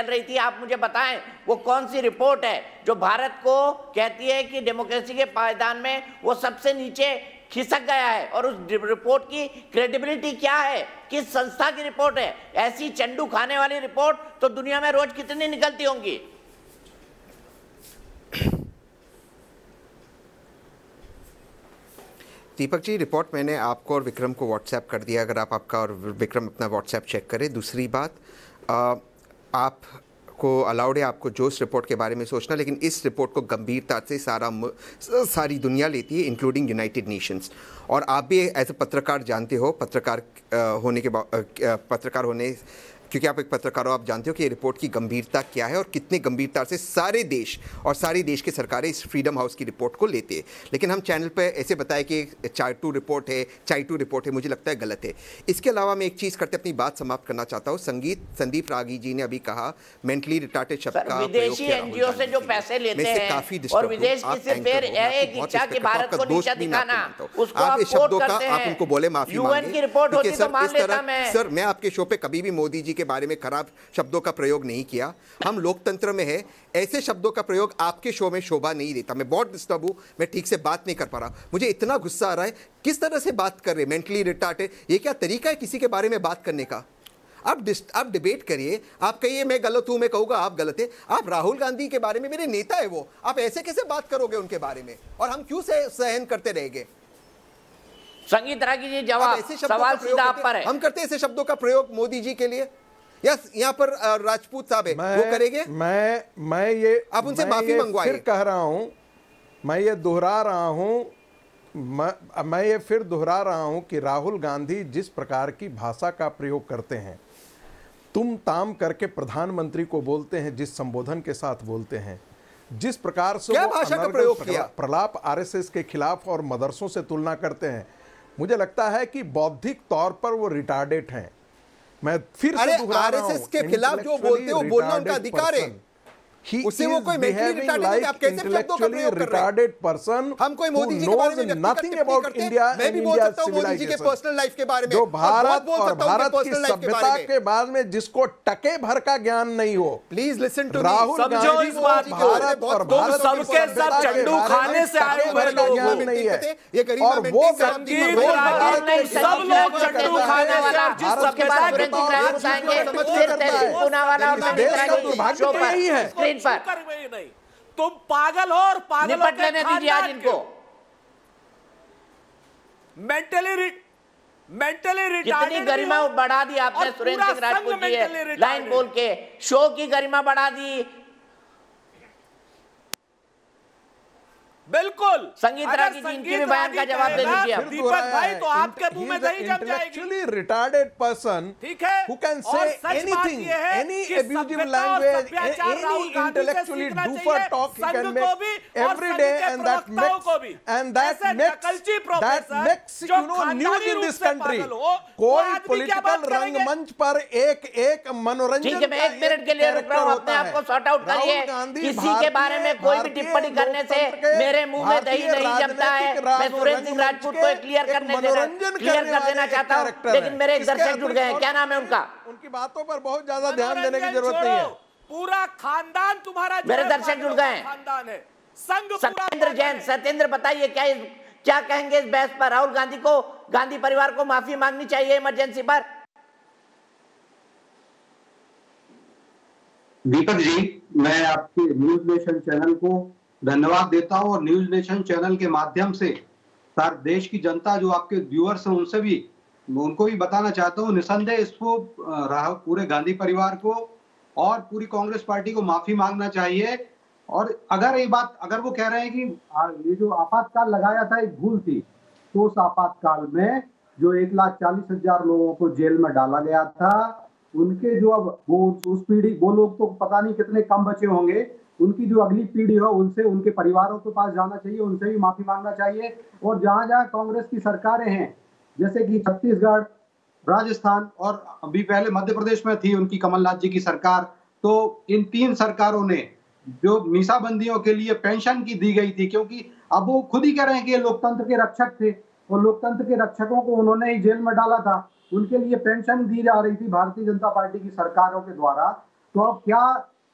रही थी, आप मुझे बताएं वो कौन सी रिपोर्ट है जो भारत को कहती है कि डेमोक्रेसी के पायदान में वो सबसे नीचे खिसक गया है, और उस रिपोर्ट की क्रेडिबिलिटी क्या है, किस संस्था की रिपोर्ट है? ऐसी चंडू खाने वाली रिपोर्ट तो दुनिया में रोज कितनी निकलती होंगी। दीपक जी, रिपोर्ट मैंने आपको और विक्रम को व्हाट्सएप कर दिया, अगर आपका और विक्रम अपना व्हाट्सएप चेक करें। दूसरी बात, आपको अलाउड है आपको जो इस रिपोर्ट के बारे में सोचना, लेकिन इस रिपोर्ट को गंभीरता से सारी दुनिया लेती है, इंक्लूडिंग यूनाइटेड नेशंस। और आप भी एज ए पत्रकार जानते हो, पत्रकार होने क्योंकि आप एक पत्रकार हो, आप जानते हो कि ये रिपोर्ट की गंभीरता क्या है और कितनी गंभीरता से सारे देश और सारी देश की सरकारें इस फ्रीडम हाउस की रिपोर्ट को लेते हैं। लेकिन हम चैनल पे ऐसे बताए कि चाय टू रिपोर्ट है, मुझे लगता है गलत है। इसके अलावा मैं एक चीज़ करते अपनी बात समाप्त करना चाहता हूँ। संदीप रागी जी ने अभी कहा मेंटली रिटार्टेड शब्द का विदेशी एनजीओ से जो पैसे लेते हैं और विदेश की सिर्फ एक इच्छा कि भारत को नीचा दिखाना, उसको आप इस शब्दों का आप उनको बोले माफी यूएन की रिपोर्ट होती तो मान लेता मैं। सर, मैं आपके शो पे कभी भी मोदी जी के बारे में खराब शब्दों का प्रयोग नहीं किया। हम लोकतंत्र में है, ऐसे शब्दों का प्रयोग आपके शो में शोभा नहीं देता। मैं बहुत डिस्टर्ब हूं, मैं ठीक से बात नहीं कर पा रहा, मुझे इतना गुस्सा आ रहा है। किस तरह से बात कर रहे, मेंटली रिटार्डेड, ये क्या तरीका है किसी के बारे में बात करने का? आप डिबेट करिए, आप कहिए मैं गलत हूं, मैं कहूंगा आप गलत है। आप राहुल गांधी के बारे में, मेरे नेता है वो, आप ऐसे कैसे बात करोगे उनके बारे में? और हम क्यों सहन करते रहेंगे? संगीत रागी जी, जवाब, सवाल सीधा आप पर है। हम करते ऐसे शब्दों का प्रयोग मोदी जी के लिए। यस, यहाँ पर राजपूत साहब है, वो करेंगे। मैं ये आप उनसे माफी मंगवाइए। फिर कह रहा हूं, मैं ये दोहरा रहा हूं, मैं ये फिर दोहरा रहा हूं कि राहुल गांधी जिस प्रकार की भाषा का प्रयोग करते हैं, तुम ताम करके प्रधानमंत्री को बोलते हैं, जिस संबोधन के साथ बोलते हैं, जिस प्रकार से क्या वो भाषा का प्रयोग किया? प्रलाप आरएसएस के खिलाफ और मदरसों से तुलना करते हैं, मुझे लगता है कि बौद्धिक तौर पर वो रिटार्डेड हैं। मैं फिर से दोहरा रहा हूं, आरएसएस के खिलाफ जो बोलते हैं वो बोलना उनका अधिकार है। उससे वो कोई मेंटली रिटार्डेड नहीं, आप कैसे शब्दों का प्रयोग कर रहे हैं? हम कोई मोदी जी के बारे में नथिंग अबाउट इंडिया, मैं भी बोल सकता हूं मोदी जी के पर्सनल लाइफ के बारे में, जो भारत और भारत की सभ्यता के बारे में जिसको टके भर का ज्ञान नहीं हो। Please listen to Rahul Gandhi को भारत और भारत सबके सब चंडू खाने से आए हुए लोग ज्ञान नहीं है, ये करीब और वो संगीत रागीर सब लोग चंडू खाने वाला उसके बाद सुरेंद्र सिंह राजपूत आएंगे, फिर पूनावाला और दुर्भाग्य तो यही है। स्क्रीन पर नहीं, तुम पागल हो और पागल निपट लेने दीजिए आज इनको। मेंटली रिटार्डेड कितनी गरिमा बढ़ा दी आपने सुरेंद्र सिंह राजपूत जी, लाइन बोल के शो की गरिमा बढ़ा दी। बिल्कुल संगीत रागी जी इनकी भी बयान का जवाब दे दीजिए। दीपक भाई, तो आपके मुंह में दही जम जाएगी। Intellectually retarded person, ठीक है, who can say anything, any abusive language, any intellectually doofer talk he can make every day, and that makes you know news in this country. कोई political रंगमंच पर एक मनोरंजन, ठीक है, मैं 1 मिनट के लिए रुक रहा हूं, अपने आप को सॉर्ट आउट करिए। किसी के बारे में कोई भी टिप्पणी करने से मेरे मुंह में दही नहीं जमता है। मैं सुरेंद्र सिंह राजपूत को क्लियर कर देना चाहता हूं, लेकिन मेरे एक दर्शक जुड़ गए हैं। क्या नाम है उनका? उनकी बातों पर बहुत ज्यादा ध्यान देने की जरूरत नहीं है। पूरा खानदान तुम्हारा, मेरे दर्शक जुड़ गए हैं। खानदान है संघ। सत्येंद्र जैन, सत्येंद्र बताइए क्या कहेंगे इस बहस पर? राहुल गांधी को, गांधी परिवार को माफी मांगनी चाहिए इमरजेंसी पर? दीपक जी, मैं आपके न्यूज नेशन चैनल को धन्यवाद देता हूं, और न्यूज नेशन चैनल के माध्यम से सारे देश की जनता जो आपके व्यूअर्स हैं उनसे भी, उनको भी बताना चाहता हूं, निसंदेह इसको पूरे गांधी परिवार को और पूरी कांग्रेस पार्टी को माफी मांगना चाहिए। और अगर वो कह रहे हैं कि ये जो आपातकाल लगाया था एक भूल थी, तो उस आपातकाल में जो 1,40,000 लोगों को जेल में डाला गया था, उनके जो अब उस पीढ़ी, वो लोग तो पता नहीं कितने कम बचे होंगे, उनकी जो अगली पीढ़ी हो उनसे, उनके परिवारों के पास जाना चाहिए, उनसे भी माफी मांगना चाहिए। और जहां जहां कांग्रेस की सरकारें हैं, जैसे कि छत्तीसगढ़, राजस्थान और अभी पहले मध्य प्रदेश में थी उनकी कमलनाथ जी की सरकार, तो इन 3 सरकारों ने जो मीसाबंदियों के लिए पेंशन की दी गई थी, क्योंकि अब वो खुद ही कह रहे हैं कि ये लोकतंत्र के रक्षक थे और लोकतंत्र के रक्षकों को उन्होंने ही जेल में डाला था, उनके लिए पेंशन दी जा रही थी भारतीय जनता पार्टी की सरकारों के द्वारा। तो अब क्या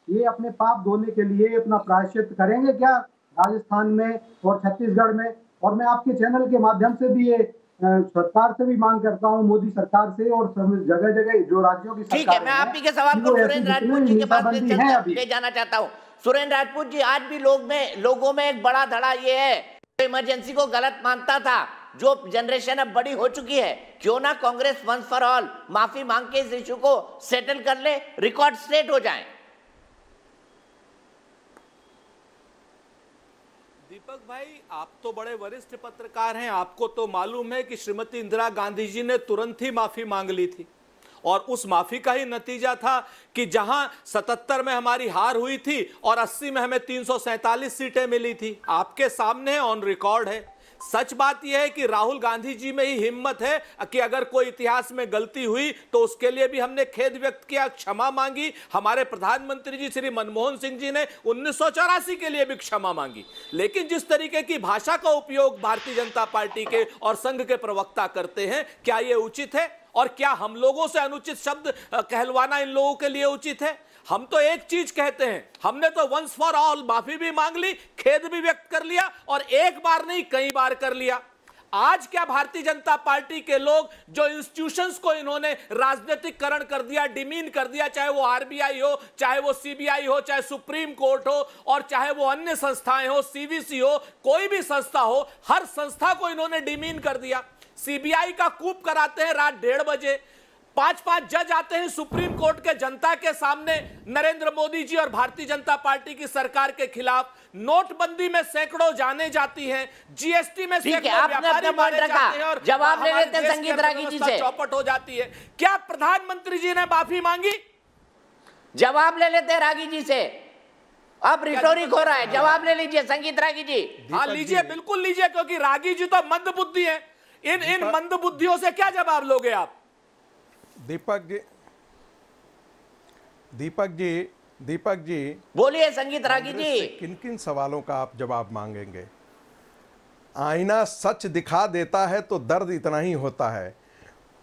ये अपने पाप धोने के लिए अपना प्रायश्चित करेंगे क्या राजस्थान में और छत्तीसगढ़ में? और मैं आपके चैनल के माध्यम से भी ये सरकार से भी मांग करता हूं, मोदी सरकार से और जगह जगह जो राज्यों की सरकार, ठीक है, मैं आप ही के सवाल को सुरेंद्र राजपूत जी के पास ले जाना चाहता हूं। सुरेंद्र राजपूत जी, आज भी लोगों में एक बड़ा धड़ा ये है, इमरजेंसी को गलत मानता था, जो जनरेशन अब बड़ी हो चुकी है, क्यों ना कांग्रेस वंस फॉर ऑल माफी मांग के इस इश्यू को सेटल कर ले, रिकॉर्ड स्ट्रेट हो जाए। दीपक भाई, आप तो बड़े वरिष्ठ पत्रकार हैं, आपको तो मालूम है कि श्रीमती इंदिरा गांधी जी ने तुरंत ही माफी मांग ली थी, और उस माफी का ही नतीजा था कि जहां 77 में हमारी हार हुई थी और 80 में हमें 347 सीटें मिली थी। आपके सामने ऑन रिकॉर्ड है। सच बात यह है कि राहुल गांधी जी में ही हिम्मत है कि अगर कोई इतिहास में गलती हुई तो उसके लिए भी हमने खेद व्यक्त किया, क्षमा मांगी। हमारे प्रधानमंत्री जी श्री मनमोहन सिंह जी ने 1984 के लिए भी क्षमा मांगी। लेकिन जिस तरीके की भाषा का उपयोग भारतीय जनता पार्टी के और संघ के प्रवक्ता करते हैं, क्या यह उचित है? और क्या हम लोगों से अनुचित शब्द कहलवाना इन लोगों के लिए उचित है? हम तो एक चीज कहते हैं, हमने तो वंस फॉर ऑल माफी भी मांग ली, खेद भी व्यक्त कर लिया, और एक बार नहीं कई बार कर लिया। आज क्या भारतीय जनता पार्टी के लोग जो इंस्टीट्यूशंस को इन्होंने राजनीतिकरण कर दिया, डिमीन कर दिया, चाहे वो आरबीआई हो, चाहे वो सीबीआई हो, चाहे सुप्रीम कोर्ट हो, और चाहे वो अन्य संस्थाएं हो, सीवीसी हो, कोई भी संस्था हो, हर संस्था को इन्होंने डिमीन कर दिया। सीबीआई का कूप कराते हैं रात 1:30 बजे, 5-5 जज आते हैं सुप्रीम कोर्ट के जनता के सामने नरेंद्र मोदी जी और भारतीय जनता पार्टी की सरकार के खिलाफ। नोटबंदी में सैकड़ों जाने जाती हैं, जीएसटी में सैकड़ों व्यापारी मारे जाते हैं और जवाब ले लेते हैं संगीत रागी जी से। चौपट हो जाती है। क्या प्रधानमंत्री जी ने माफी मांगी? जवाब ले लेते हैं रागी जी से। अब रिटोरिक हो रहा है, जवाब ले लीजिए संगीत रागी जी। हाँ लीजिए, बिल्कुल लीजिए, क्योंकि रागी जी तो मंद बुद्धि है। इन मंद बुद्धियों से क्या जवाब लोगे आप? दीपक जी बोलिए संगीत रागी जी। किन किन सवालों का आप जवाब मांगेंगे? आईना सच दिखा देता है तो दर्द इतना ही होता है।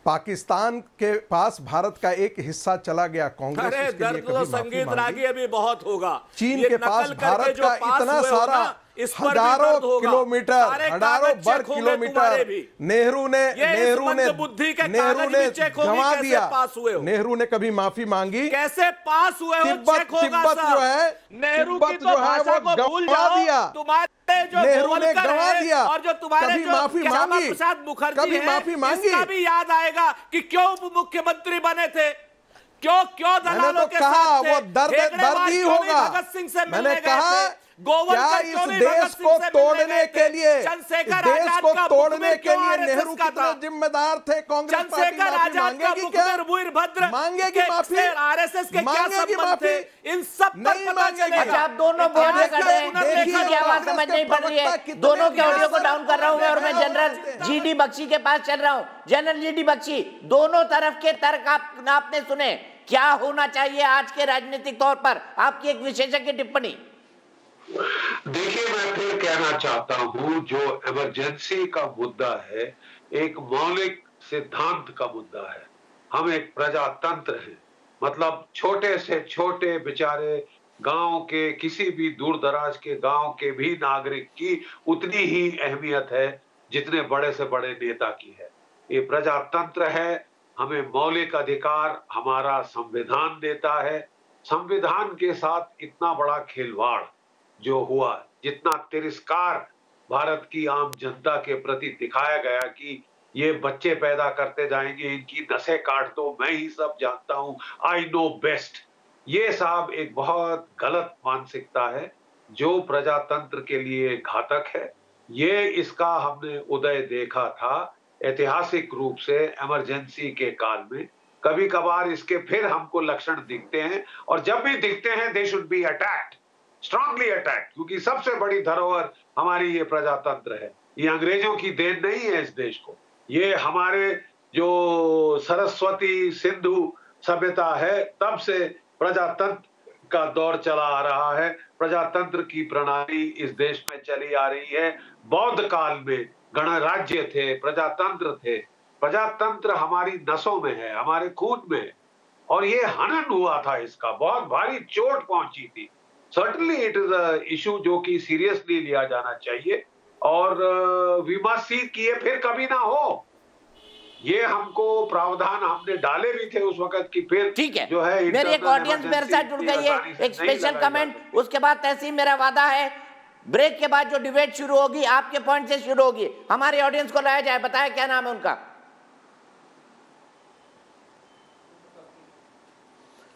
पाकिस्तान के पास भारत का एक हिस्सा चला गया, कांग्रेस उसके लिए कभी तो संगीत रागी अभी बहुत होगा। चीन के पास भारत का इतना सारा हजारों किलोमीटर नेहरू ने कभी माफी मांगी? कैसे पास हुए हो? तिब्बत जो है, नेहरू की तो भाषा को गंवा दिया, तुम्हारे जो नेहरू ने गंवा दिया, और जो तुम्हारे कभी माफी मांगी? प्रसाद मुखर्जी कभी माफी मांगी? इसका भी याद आएगा कि क्यों उप मुख्यमंत्री बने थे, क्यों दलालों के साथ थे? वो दर्द ही होगा। भगत सिंह से मैंने कहा क्या इस देश को तोड़ने के लिए, देश को तोड़ने के लिए नेहरू कितने जिम्मेदार थे? कांग्रेस पार्टी माफी मांगेगी क्या? मांगेगी माफी? आरएसएस के क्या संबंध थे? इन सब नहीं मांगेगी। अच्छा, आप दोनों बोल रहे हैं, देखिए आवाज समझ नहीं पड़ रही है। दोनों के ऑडियो को डाउन कर रहा हूं मैं, और मैं जनरल जीडी बख्शी के पास चल रहा हूं। जनरल जीडी बख्शी, दोनों तरफ के तर्क आपने सुने, क्या होना चाहिए आज के राजनीतिक तौर पर? आपकी एक विशेषज्ञ टिप्पणी। देखिए, मैं फिर कहना चाहता हूं, जो इमरजेंसी का मुद्दा है एक मौलिक सिद्धांत का मुद्दा है। हम एक प्रजातंत्र हैं, मतलब छोटे से छोटे बेचारे गांव के, किसी भी दूर दराज के गांव के भी नागरिक की उतनी ही अहमियत है जितने बड़े से बड़े नेता की है। ये प्रजातंत्र है, हमें मौलिक अधिकार हमारा संविधान देता है। संविधान के साथ इतना बड़ा खिलवाड़ जो हुआ, जितना तिरस्कार भारत की आम जनता के प्रति दिखाया गया कि ये बच्चे पैदा करते जाएंगे, इनकी नसें काट दो, मैं ही सब जानता हूं, आई नो बेस्ट, ये साहब एक बहुत गलत मानसिकता है जो प्रजातंत्र के लिए घातक है। ये इसका हमने उदय देखा था ऐतिहासिक रूप से इमरजेंसी के काल में। कभी कभार इसके फिर हमको लक्षण दिखते हैं, और जब भी दिखते हैं they should be attacked, strongly attacked, क्योंकि सबसे बड़ी धरोहर हमारी ये प्रजातंत्र है। ये अंग्रेजों की देन नहीं है इस देश को, ये हमारे जो सरस्वती सिंधु सभ्यता है तब से प्रजातंत्र का दौर चला आ रहा है। प्रजातंत्र की प्रणाली इस देश में चली आ रही है। बौद्ध काल में गणराज्य थे, प्रजातंत्र थे। प्रजातंत्र हमारी नसों में है, हमारे खून में है, और ये हनन हुआ था, इसका बहुत भारी चोट पहुंची थी। Certainly it is a issue जो कि सीरियसली लिया जाना चाहिए, और वी मस्ट सी कि ये फिर कभी ना हो। ये हमको प्रावधान हमने डाले भी थे उस वक्त की, फिर ठीक है, जो है मेरी एक ऑडियंस मेरे साथ जुड़ गई है, एक स्पेशल कमेंट, उसके बाद तहसीन मेरा वादा है ब्रेक के बाद जो डिबेट शुरू होगी आपके पॉइंट से शुरू होगी। हमारी ऑडियंस को लाया जाए, बताया क्या नाम है उनका?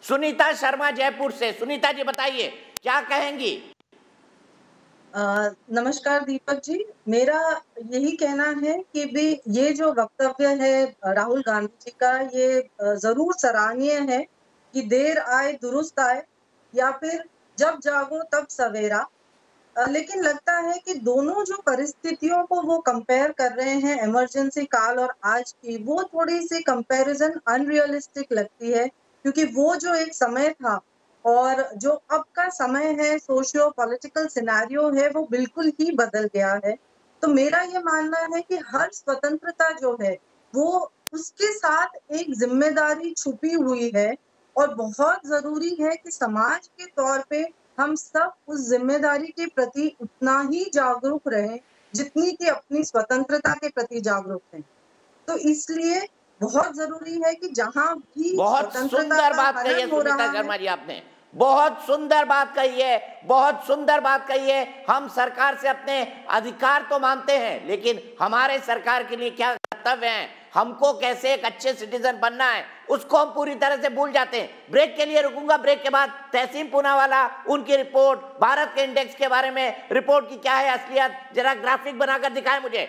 सुनीता शर्मा जयपुर से। सुनीता जी बताइए क्या कहेंगी? नमस्कार दीपक जी, मेरा यही कहना है कि भी ये जो वक्तव्य है राहुल गांधी जी का, ये जरूर सराहनीय है कि देर आए दुरुस्त आए, या फिर जब जागो तब सवेरा। लेकिन लगता है कि दोनों जो परिस्थितियों को वो कंपेयर कर रहे हैं, इमरजेंसी काल और आज की, वो थोड़ी सी कंपैरिजन अनरियलिस्टिक लगती है, क्योंकि वो जो एक समय था और जो अब का समय है, सोशियो पॉलिटिकल सिनेरियो है, वो बिल्कुल ही बदल गया है। तो मेरा ये मानना है कि हर स्वतंत्रता जो है वो उसके साथ एक जिम्मेदारी छुपी हुई है, और बहुत जरूरी है कि समाज के तौर पे हम सब उस जिम्मेदारी के प्रति उतना ही जागरूक रहें जितनी कि अपनी स्वतंत्रता के प्रति जागरूक हैं। तो इसलिए बहुत जरूरी है कि जहां भी बहुत सुंदर बात कही है सुनीता शर्मा जी, आपने बहुत सुंदर बात कही है, बहुत सुंदर बात कही है। हम सरकार से अपने अधिकार तो मानते हैं, लेकिन हमारे सरकार के लिए क्या कर्तव्य हैं, हमको कैसे एक अच्छे सिटीजन बनना है उसको हम पूरी तरह से भूल जाते हैं। ब्रेक के लिए रुकूंगा, ब्रेक के बाद तहसीन पूनावाला, उनकी रिपोर्ट, भारत के इंडेक्स के बारे में रिपोर्ट की क्या है असलियत, जरा ग्राफिक बनाकर दिखाएं मुझे।